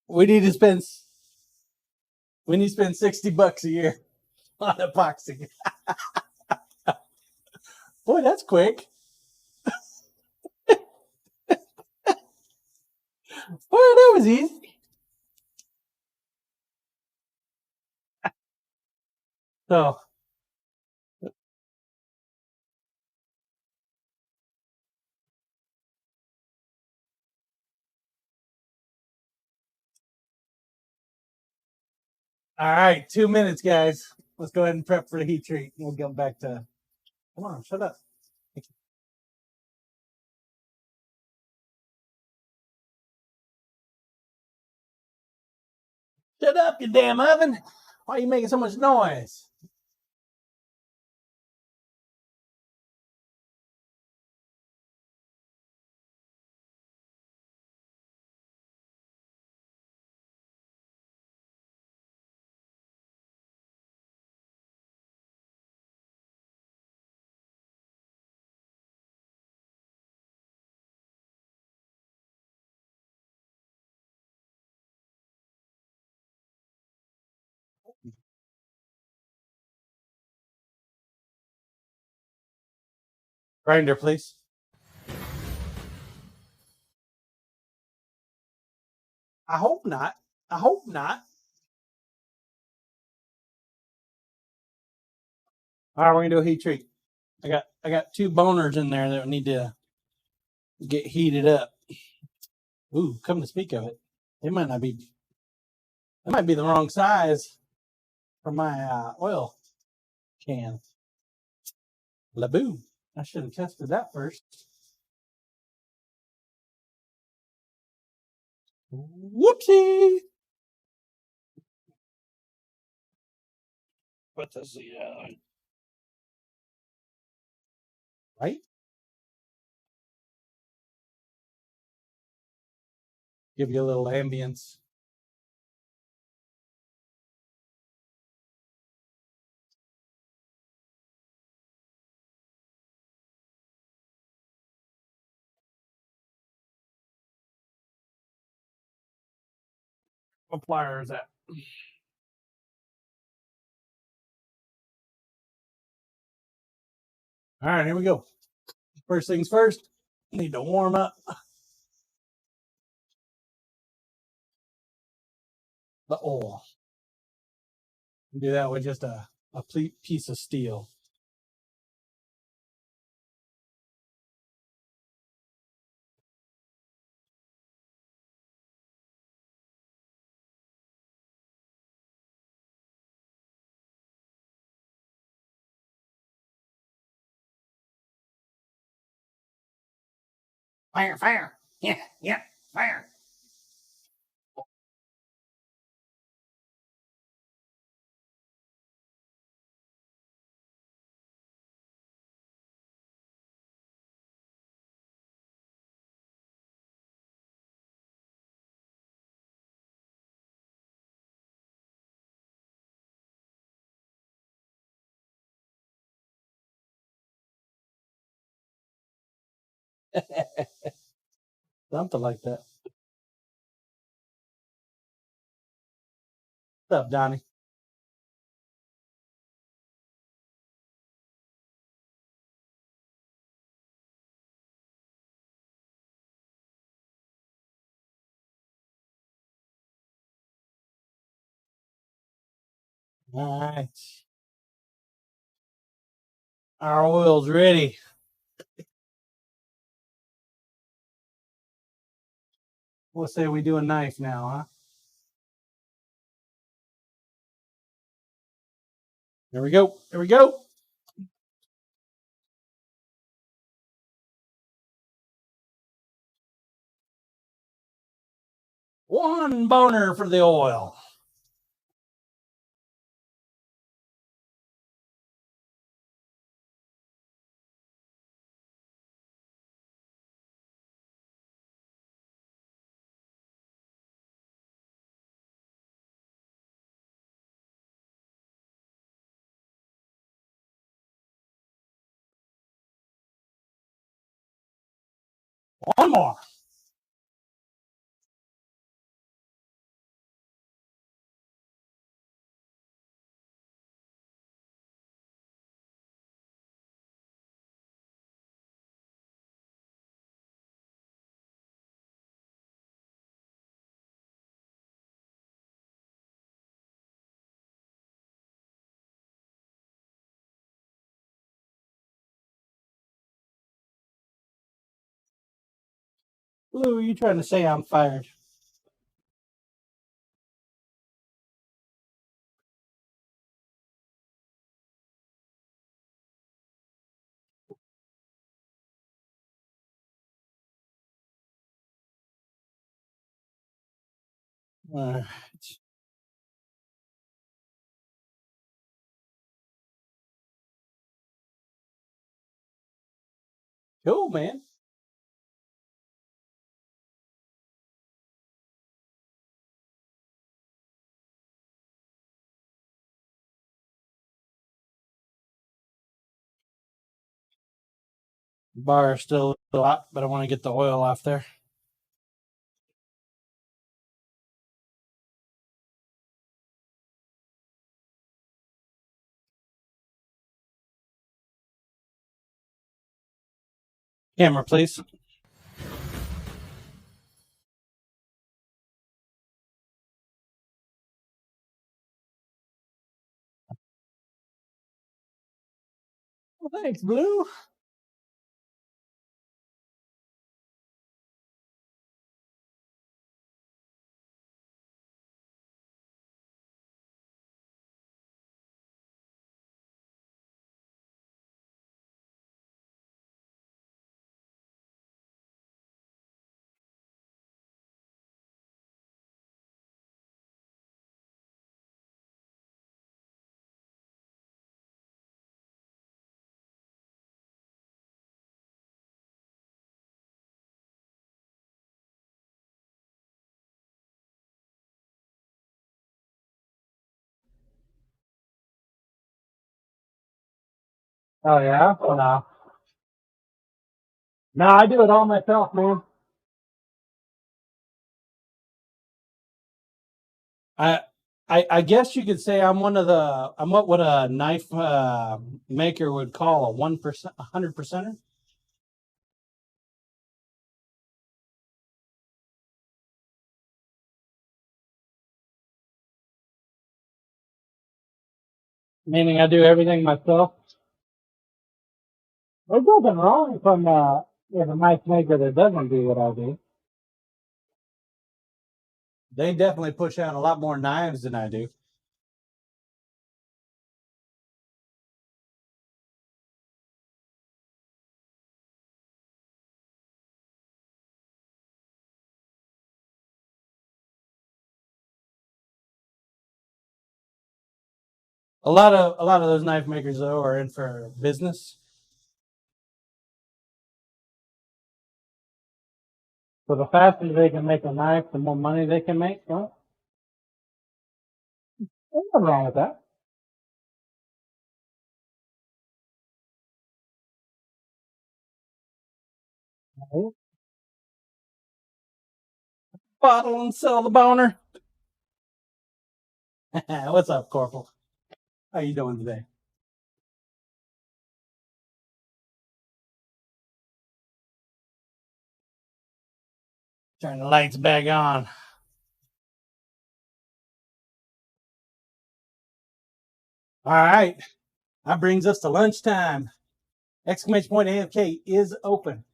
[SPEAKER 2] We need to spend $60 a year on epoxy. Boy, that's quick. Boy, that was easy. So, all right, 2 minutes, guys. Let's go ahead and prep for the heat treat. We'll get back to. Come on, shut up. Shut up, you damn oven. Why are you making so much noise? Grinder, please. I hope not. I hope not. All right, we're gonna do a heat treat. I got two boners in there that need to get heated up. Ooh, come to speak of it, it might not be. It might be the wrong size for my oil can. Laboo. I should have tested that first. Whoopsie. Put this right. Give you a little ambience. What plier is that? All right, here we go. First things first, need to warm up the oil. Do that with just a piece of steel. Fire, fire. Yeah, yeah, fire. Something like that. What's up, Donnie? All right. Our oil's ready. We'll say we do a knife now, huh? There we go. There we go. One boner for the oil. One more. Lou, are you trying to say I'm fired? All right. Cool, man. Bar is still a little hot, but I want to get the oil off there. Camera, please.
[SPEAKER 1] Well, thanks, Blue. Oh yeah? Oh, no. No, I do it all myself, man.
[SPEAKER 2] I, I guess you could say I'm what a knife maker would call a 1%, 100%er. Meaning I do everything myself. There's nothing wrong if a knife maker that doesn't do what I do. They definitely push out a lot more knives than I do. A lot of those knife makers though are in for business. So the faster they can make a knife, the more money they can make. Huh? There's nothing wrong with that. Right? Bottle and sell the boner. What's up, Corporal? How you doing today? Turn the lights back on. All right. That brings us to lunchtime. Exclamation point AFK is open.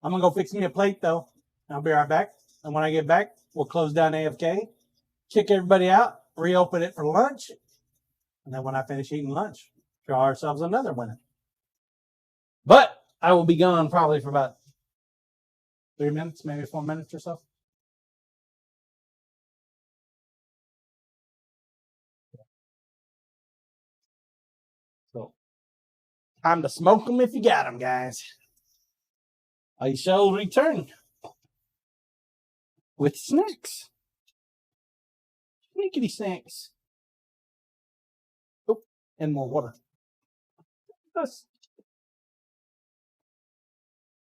[SPEAKER 2] I'm gonna go fix me a plate though. I'll be right back. And when I get back, we'll close down AFK, kick everybody out, reopen it for lunch, and then when I finish eating lunch, draw ourselves another winner. But I will be gone probably for about 3 minutes, maybe 4 minutes or so. So time to smoke them if you got them, guys. I shall return with snacks. Sneakity snacks. Oh, and more water. That's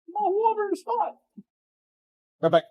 [SPEAKER 2] more water is hot. Right back.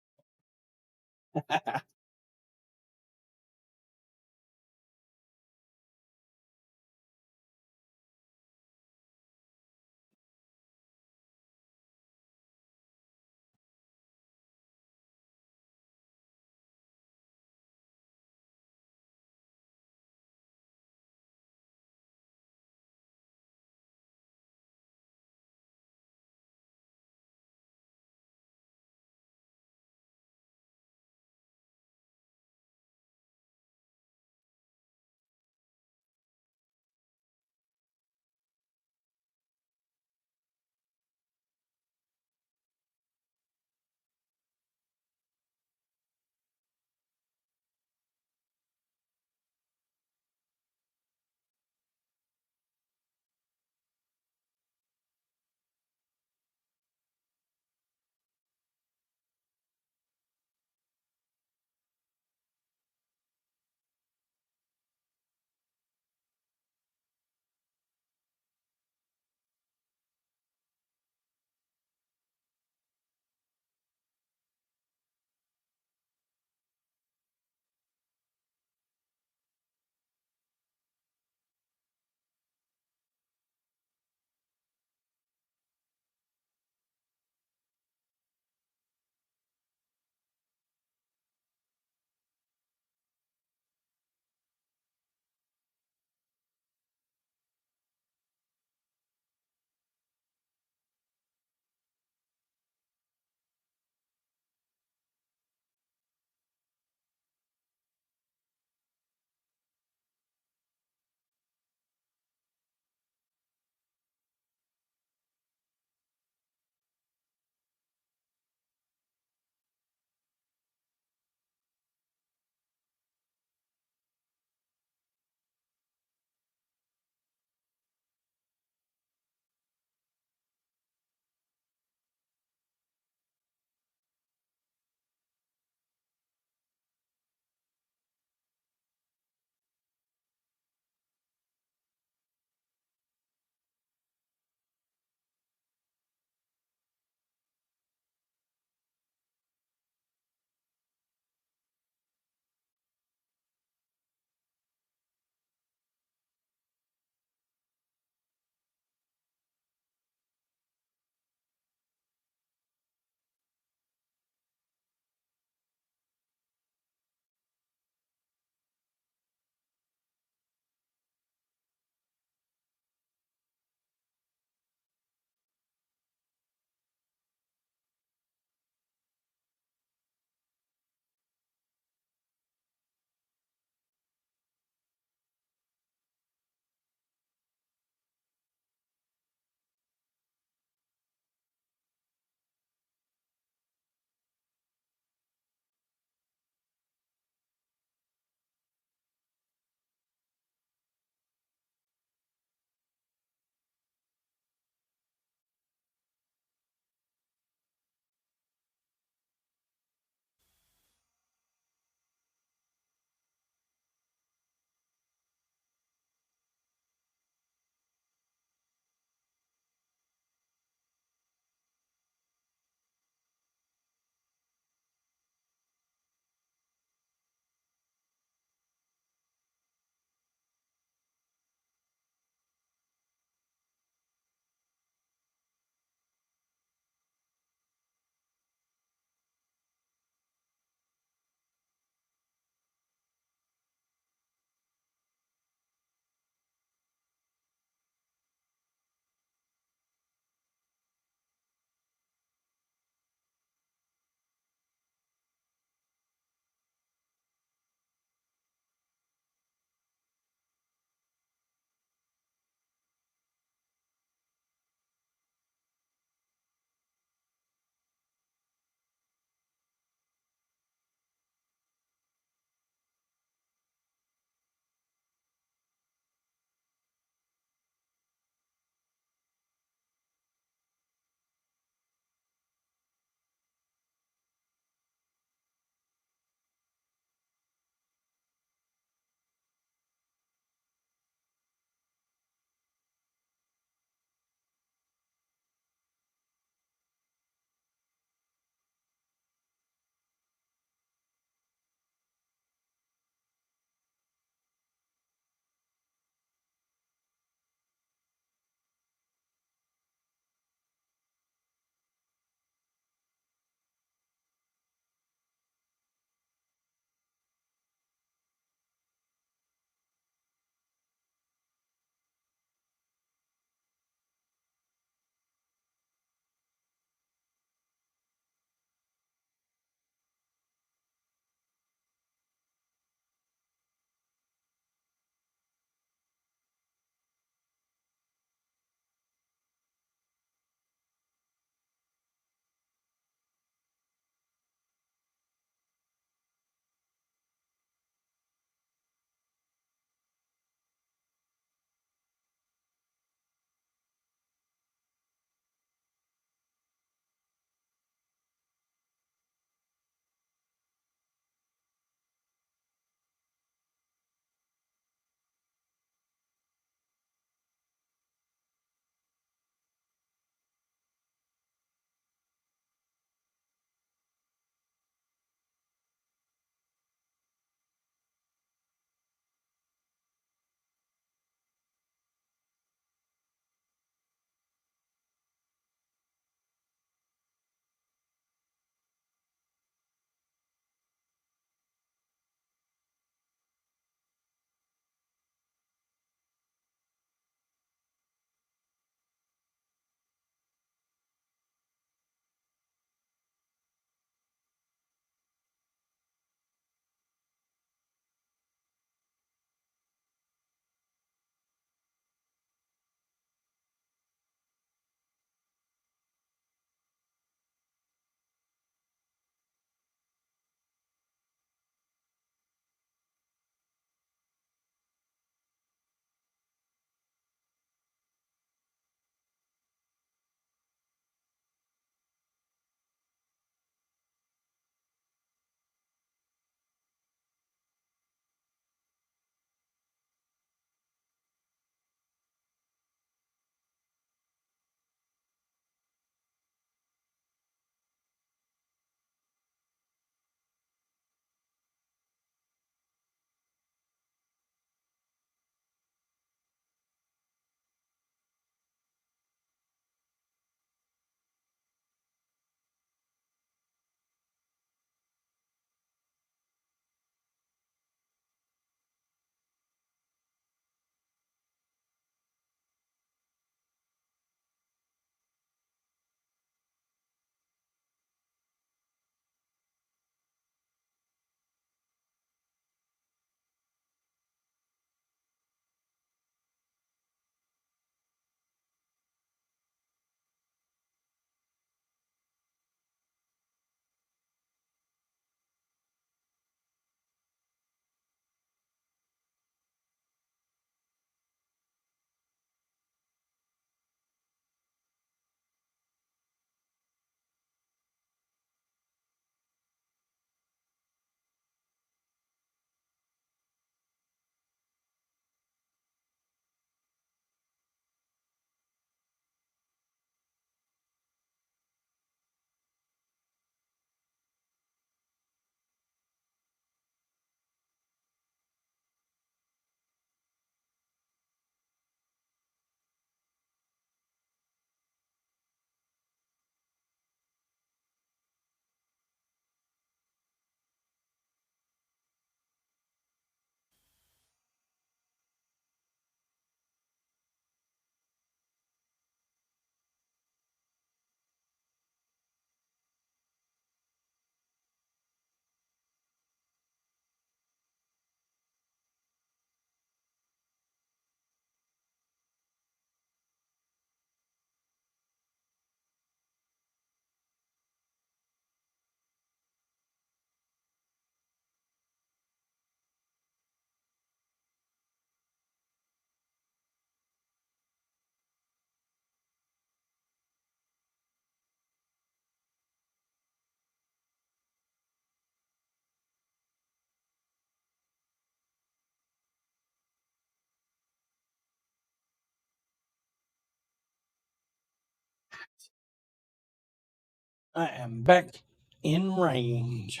[SPEAKER 2] I am back in range.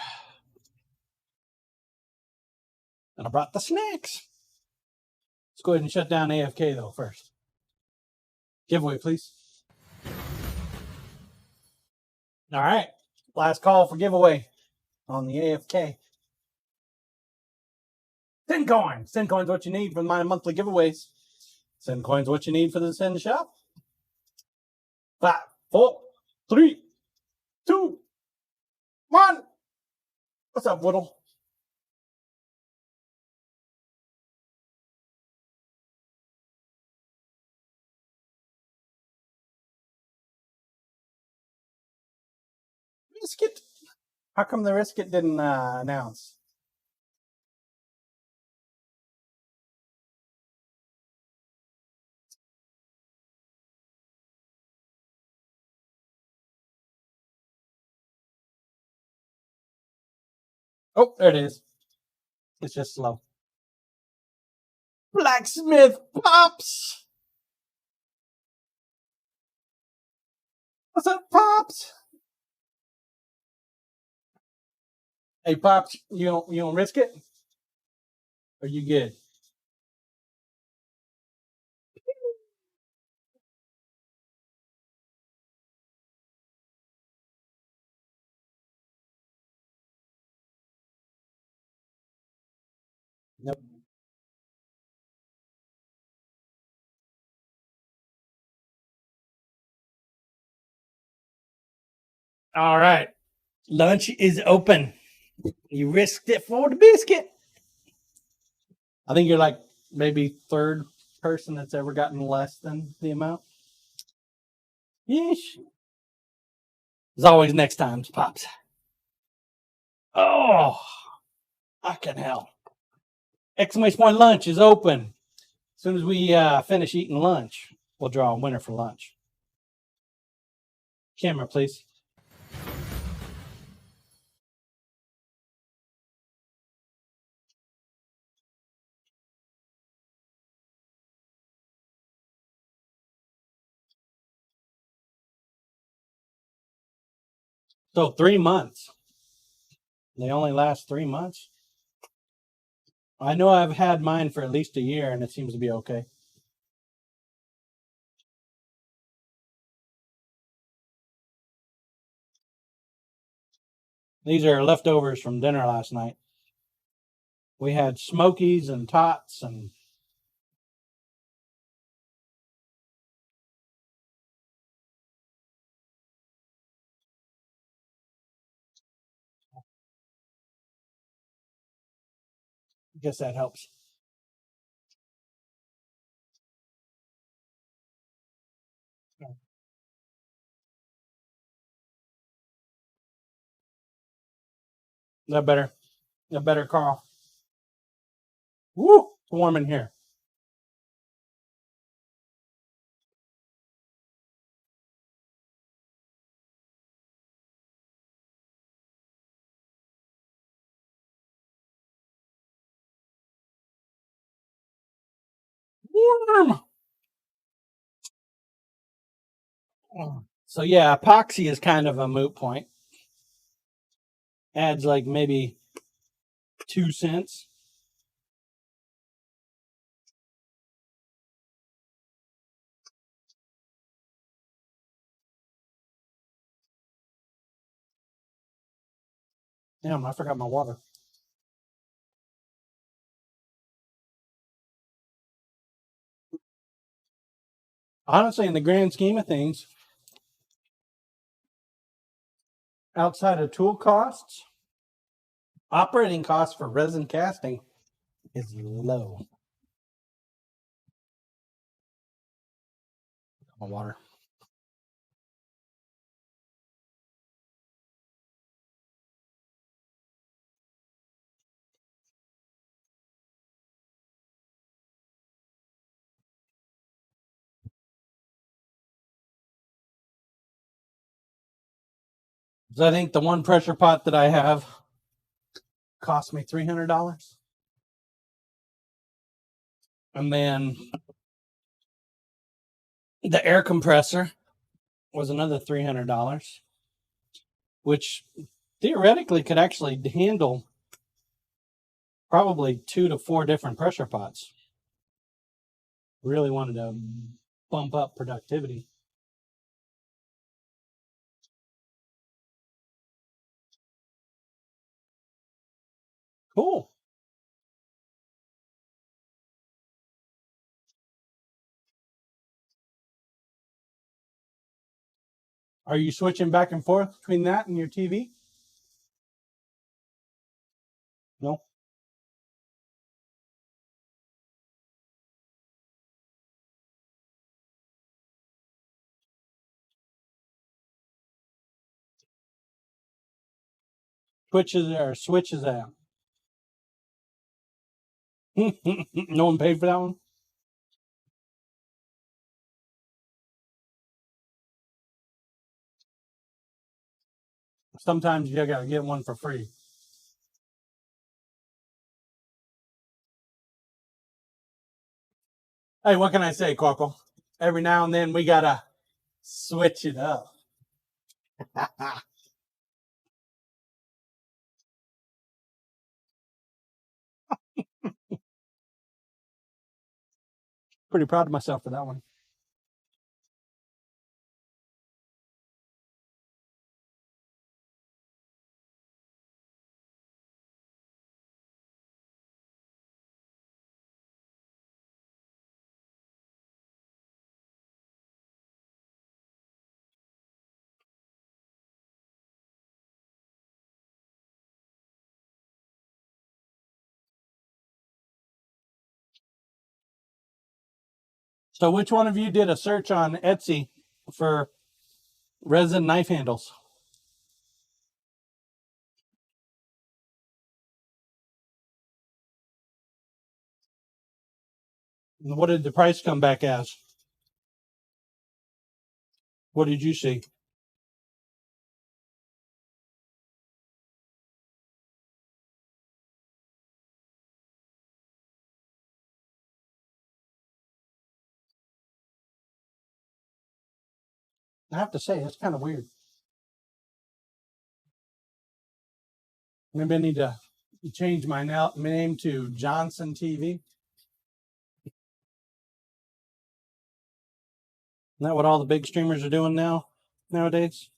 [SPEAKER 2] And I brought the snacks. Let's go ahead and shut down AFK though first. Giveaway, please. All right. Last call for giveaway on the AFK. 10 coins. 10 coins what you need for my monthly giveaways. 10 coins what you need for the Send Shop. 5, 4, 3, 2, 1. What's up, Whittle? Risket. How come the Risket didn't announce? Oh, there it is. It's just slow. Blacksmith Pops. What's up, Pops? Hey, Pops, you don't risk it? Or you good? Nope. All right. Lunch is open. You risked it for the biscuit. I think you're like maybe third person that's ever gotten less than the amount. Yeesh. As always, next time's Pops. Oh, I can help. Exclamation point lunch is open. As soon as we finish eating lunch, we'll draw a winner for lunch. Camera, please. So 3 months. They only last 3 months. I know I've had mine for at least a year, and it seems to be okay. These are leftovers from dinner last night. We had Smokies and Tots and I guess that helps. That better. That better, Carl. Woo! It's warm in here. Warm. So yeah, epoxy is kind of a moot point. Adds like maybe 2 cents. Damn, I forgot my water. Honestly, in the grand scheme of things, outside of tool costs, operating costs for resin casting is low. My water. So I think the one pressure pot that I have cost me $300. And then the air compressor was another $300. which theoretically could actually handle probably 2 to 4 different pressure pots. Really wanted to bump up productivity. Cool. Are you switching back and forth between that and your TV? No. Switches out. No one paid for that one? Sometimes you gotta get one for free. Hey, what can I say, Corporal? Every now and then we gotta switch it up. Pretty proud of myself for that one. So which one of you did a search on Etsy for resin knife handles? And what did the price come back as? What did you see? I have to say, it's kind of weird. Maybe I need to change my name to Johnson TV. Isn't that what all the big streamers are doing nowadays?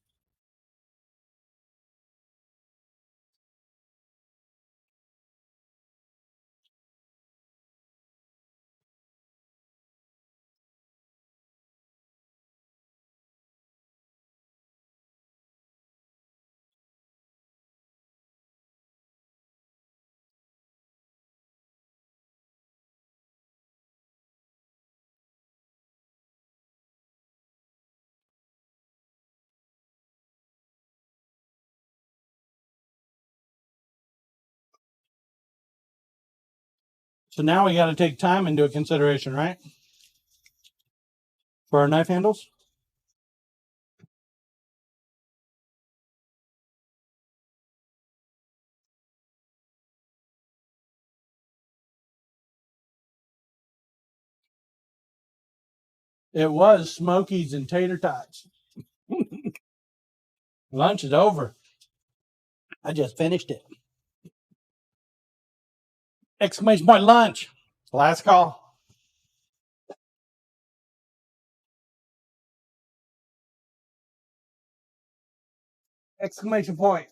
[SPEAKER 2] So now we got to take time into consideration, right? For our knife handles. It was Smokies and tater tots. Lunch is over. I just finished it. Exclamation point lunch. Last call. Exclamation point.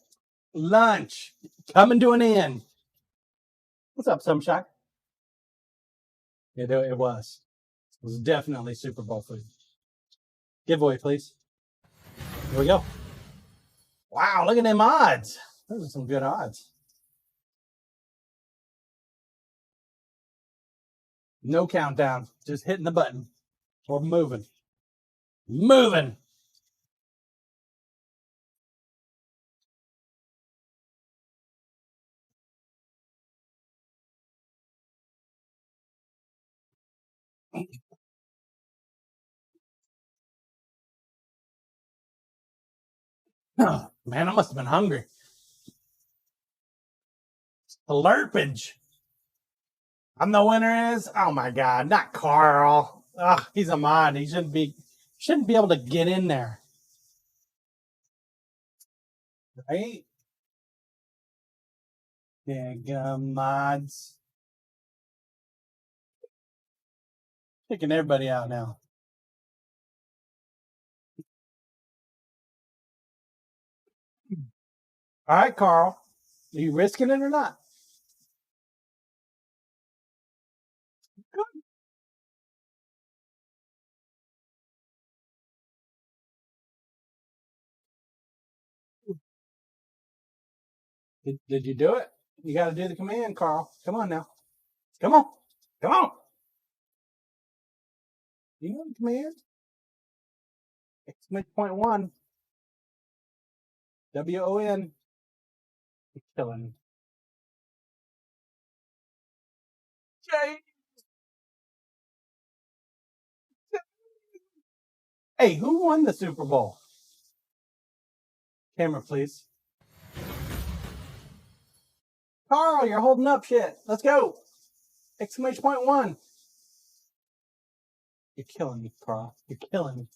[SPEAKER 2] Lunch. Coming to an end. What's up, Sunshine? It was. It was definitely Super Bowl food. Giveaway, please. Here we go. Wow, look at them odds. Those are some good odds. No countdown. Just hitting the button. We're moving. Moving. Oh, man, I must have been hungry. Slurpage. And the winner is, oh my God, not Carl. Ugh, he's a mod. He shouldn't be able to get in there.
[SPEAKER 1] Right? Yeah, mods. Picking everybody out now. All right, Carl. Are you risking it or not? Did you do it? You got to do the command, Carl. Come on now. Come on. Come on. You know the command? Exclamation point one. WON. Killing. Jay. Hey, who won the Super Bowl? Camera, please. Carl, you're holding up shit. Let's go. Exclamation point one. You're killing me, Carl. You're killing me.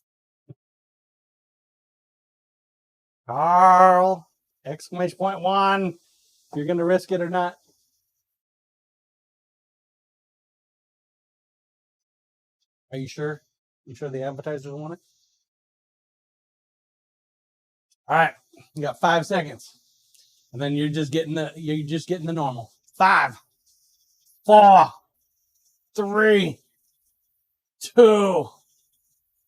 [SPEAKER 1] Carl. Exclamation point one. If you're going to risk it or not. Are you sure? You sure the advertisers want it? All right. You got 5 seconds. And then you're just getting the normal. 5, 4, 3, 2,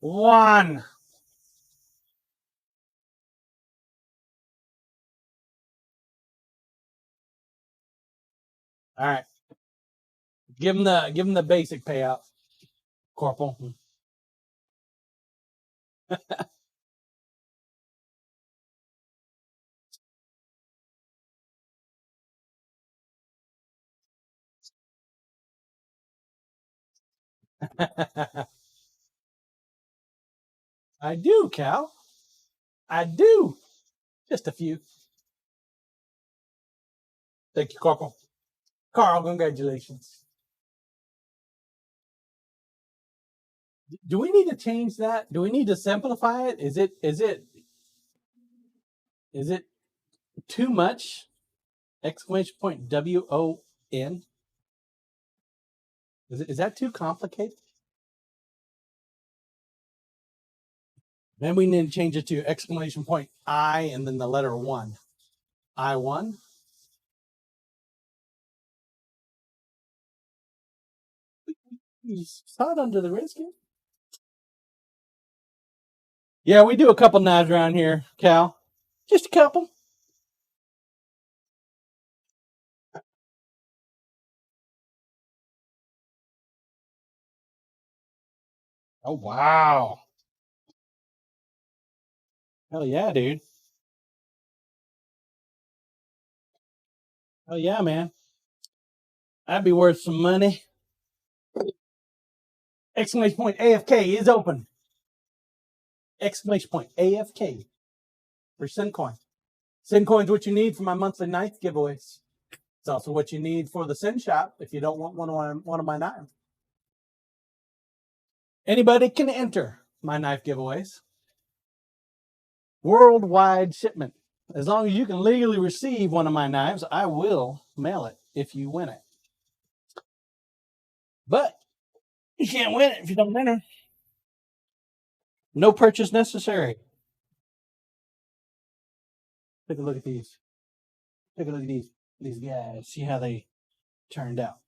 [SPEAKER 1] 1. All right. Give him the basic payout, Corporal. I do, Cal. I do. Just a few. Thank you, Corporal. Carl, congratulations. Do we need to change that? Do we need to simplify it? Is it too much? Exclamation point WON. Is that too complicated? Then we need to change it to exclamation point I and then the letter 1. I1. You saw it under the rescue. Yeah, we do a couple knives around here, Cal. Just a couple. Oh, wow. Hell yeah, dude. Hell yeah, man. That'd be worth some money. Exclamation point AFK is open. Exclamation point AFK for SendCoin. SendCoin's what you need for my monthly knife giveaways. It's also what you need for the Send Shop if you don't want one of my knives. Anybody can enter my knife giveaways. Worldwide shipment. As long as you can legally receive one of my knives, I will mail it if you win it. But you can't win it if you don't enter. No purchase necessary. Take a look at these. Take a look at these guys. See how they turned out.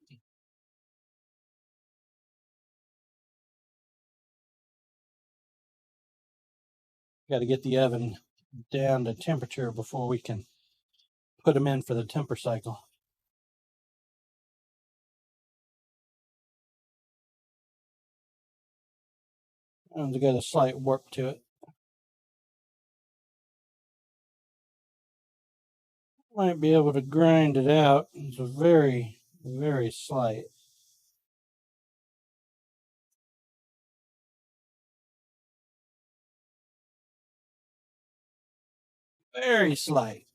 [SPEAKER 1] Got to get the oven down to temperature before we can put them in for the temper cycle. One's got a slight warp to it. Might be able to grind it out. It's a very, very slight. Very slight.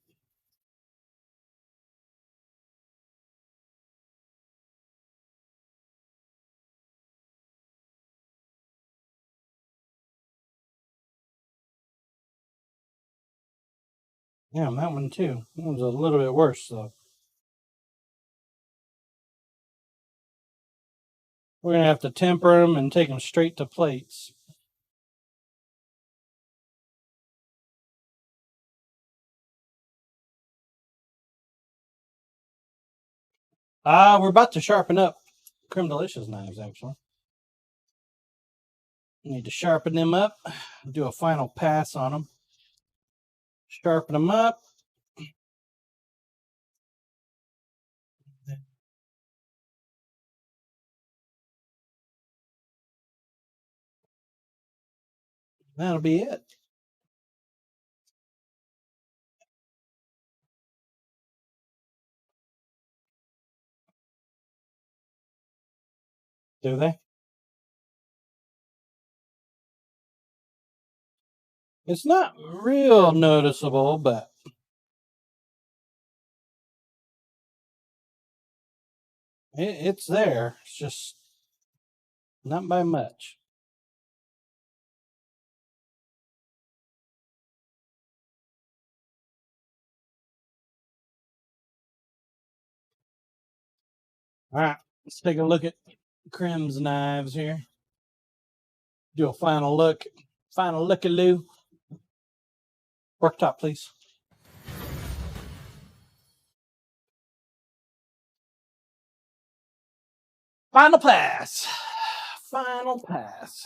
[SPEAKER 2] Yeah, that one too. That was a little bit worse though. We're gonna have to temper them and take them straight to plates. We're about to sharpen up Creme Delicious knives, actually. Need to sharpen them up, do a final pass on them. Sharpen them up. That'll be it. Do they? It's not real noticeable, but it's there. It's just not by much. All right, let's take a look at Creme's knives here. Do a final look. Final look-a-loo. Worktop, please. Final pass. Final pass.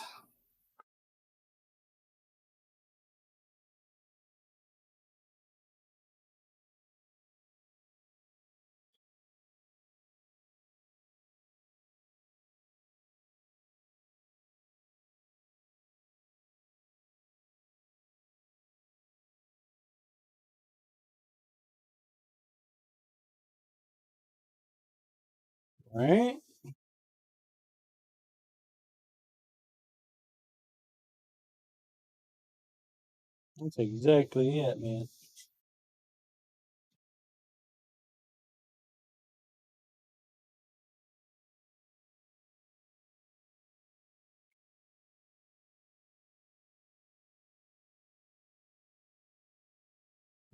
[SPEAKER 2] All right. That's exactly it, man.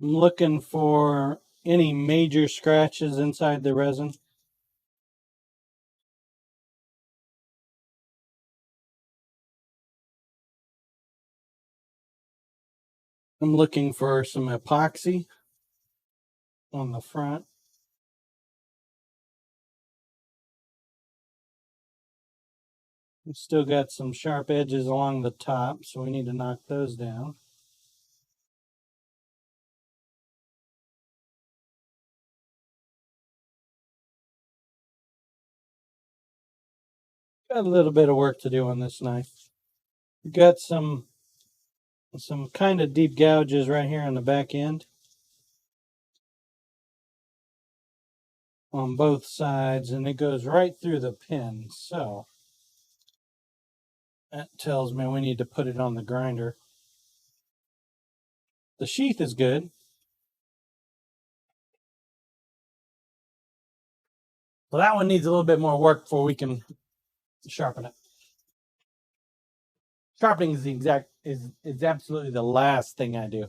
[SPEAKER 2] I'm looking for any major scratches inside the resin. I'm looking for some epoxy on the front. We've still got some sharp edges along the top, so we need to knock those down. Got a little bit of work to do on this knife. We've got some kind of deep gouges right here on the back end on both sides, and it goes right through the pin. So that tells me we need to put it on the grinder. The sheath is good. So that one needs a little bit more work before we can sharpen it. Sharpening is absolutely the last thing I do.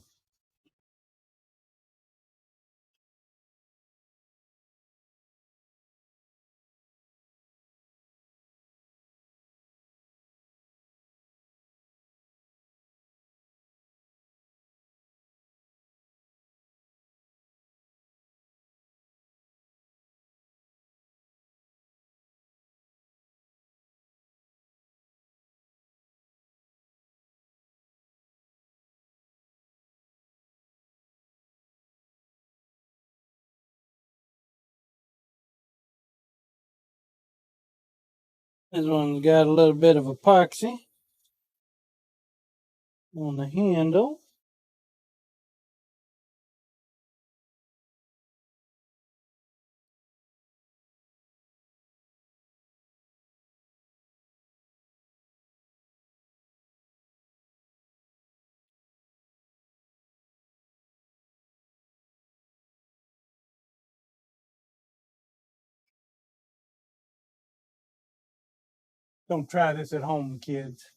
[SPEAKER 2] This one's got a little bit of epoxy on the handle. Don't try this at home, kids.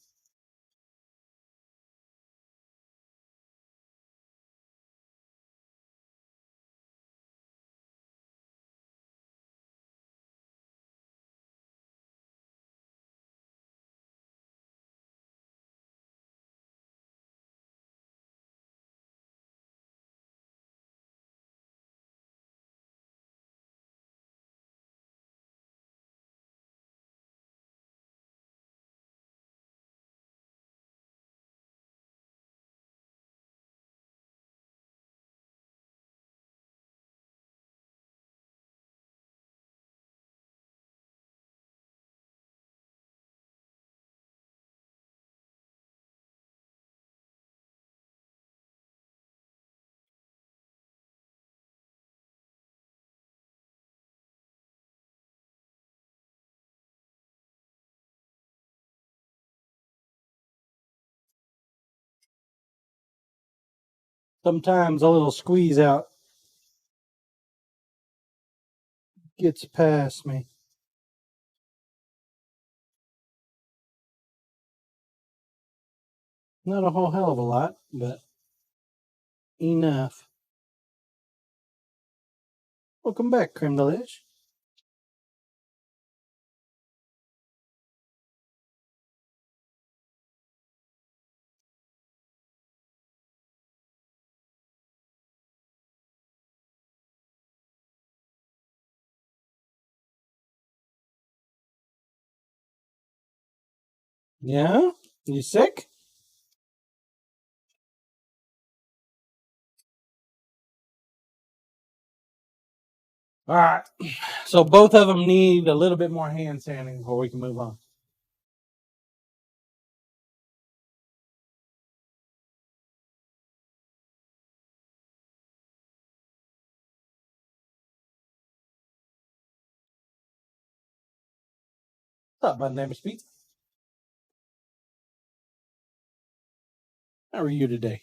[SPEAKER 2] Sometimes a little squeeze out gets past me. Not a whole hell of a lot, but enough. Welcome back, Creme Delish. Yeah? You sick? All right. So both of them need a little bit more hand sanding before we can move on. What's up, my name is Pete. How are you today?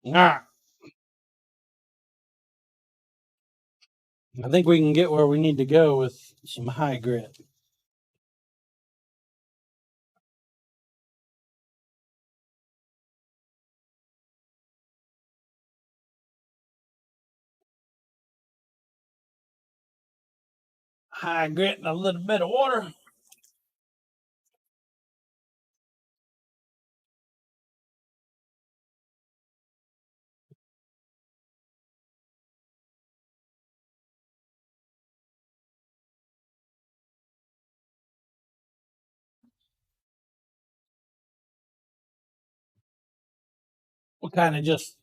[SPEAKER 2] All right. I think we can get where we need to go with some high grit. High grit and a little bit of water. We kind of just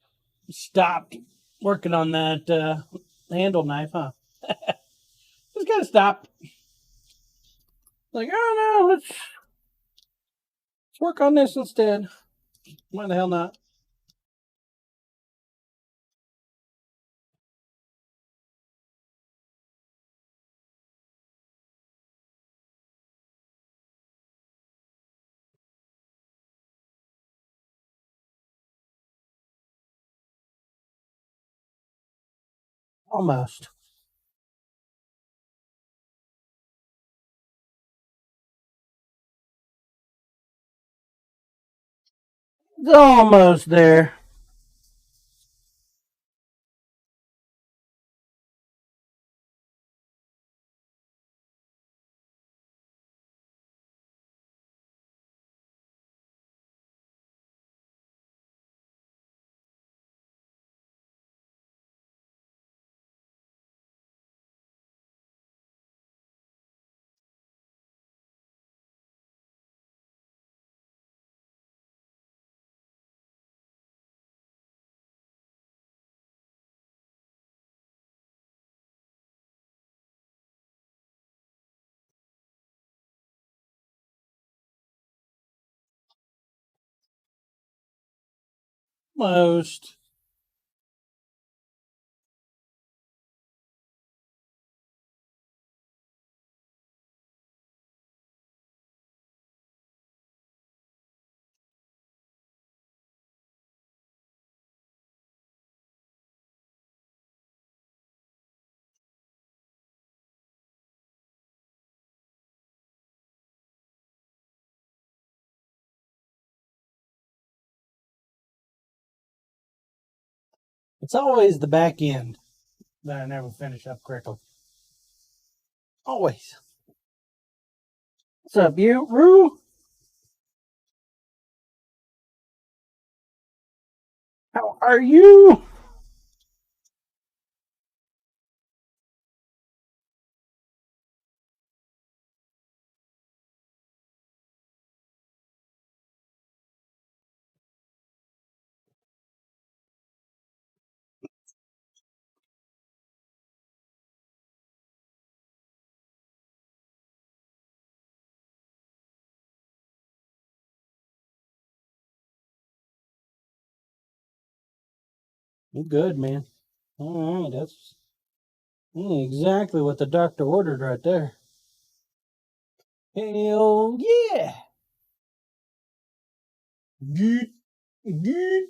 [SPEAKER 2] stopped working on that handle knife, huh? Just gotta stop. Like, oh no, let's work on this instead. Why the hell not? Almost. It's almost there. Almost. It's always the back end that I never finish up correctly. Always. What's up, you, Rue? are you? You good, man. All right, that's exactly what the doctor ordered right there. Hell yeah. Good. Good.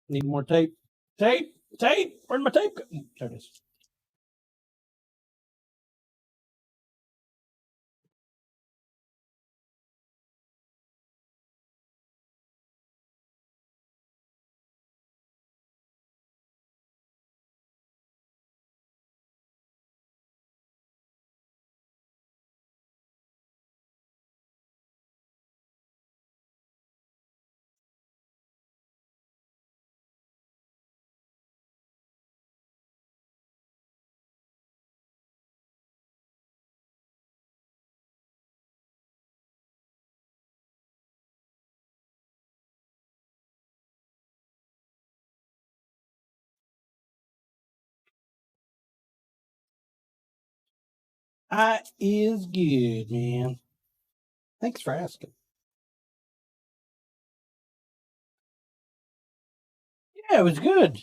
[SPEAKER 2] Need more tape. Tape. Tape. Where'd my tape go? There it is. I is good, man. Thanks for asking. Yeah, it was good.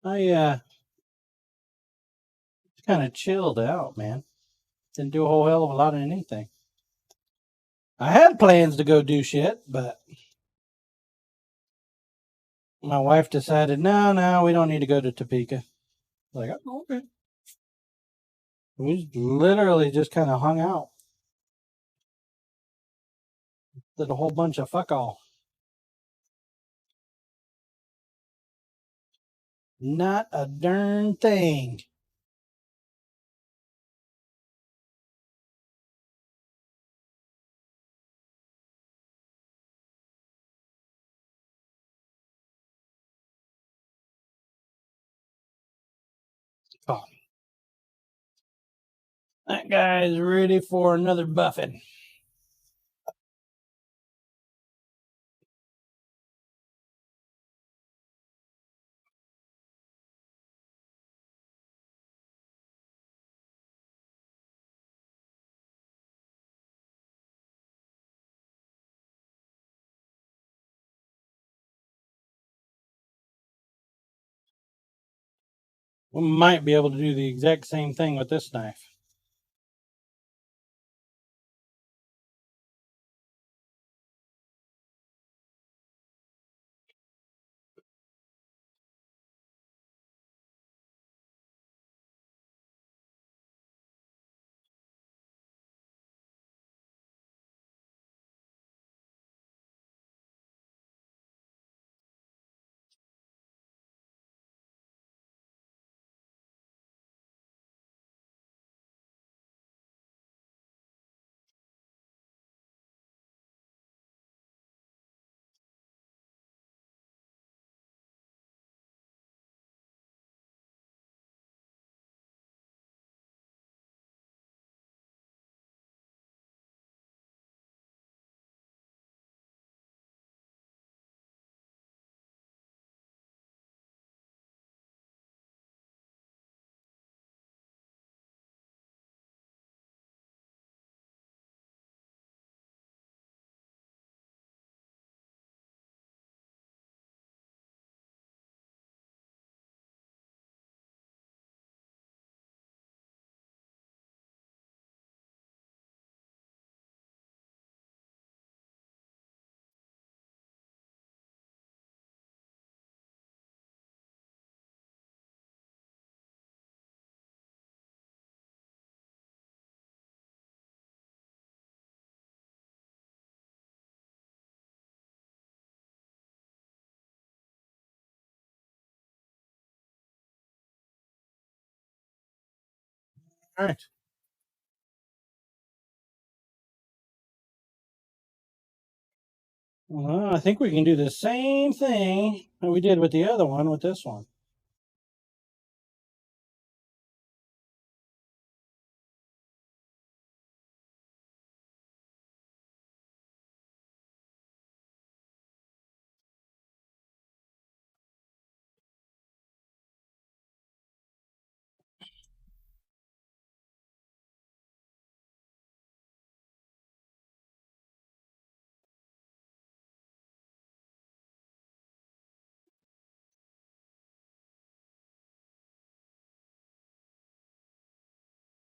[SPEAKER 2] I kind of chilled out, man. Didn't do a whole hell of a lot of anything. I had plans to go do shit, but my wife decided, no, we don't need to go to Topeka. Like, oh, okay. We literally just kind of hung out. Did a whole bunch of fuck all. Not a darn thing. Oh. That guy's ready for another buffing. We might be able to do the exact same thing with this knife. All right. Well, I think we can do the same thing that we did with the other one with this one.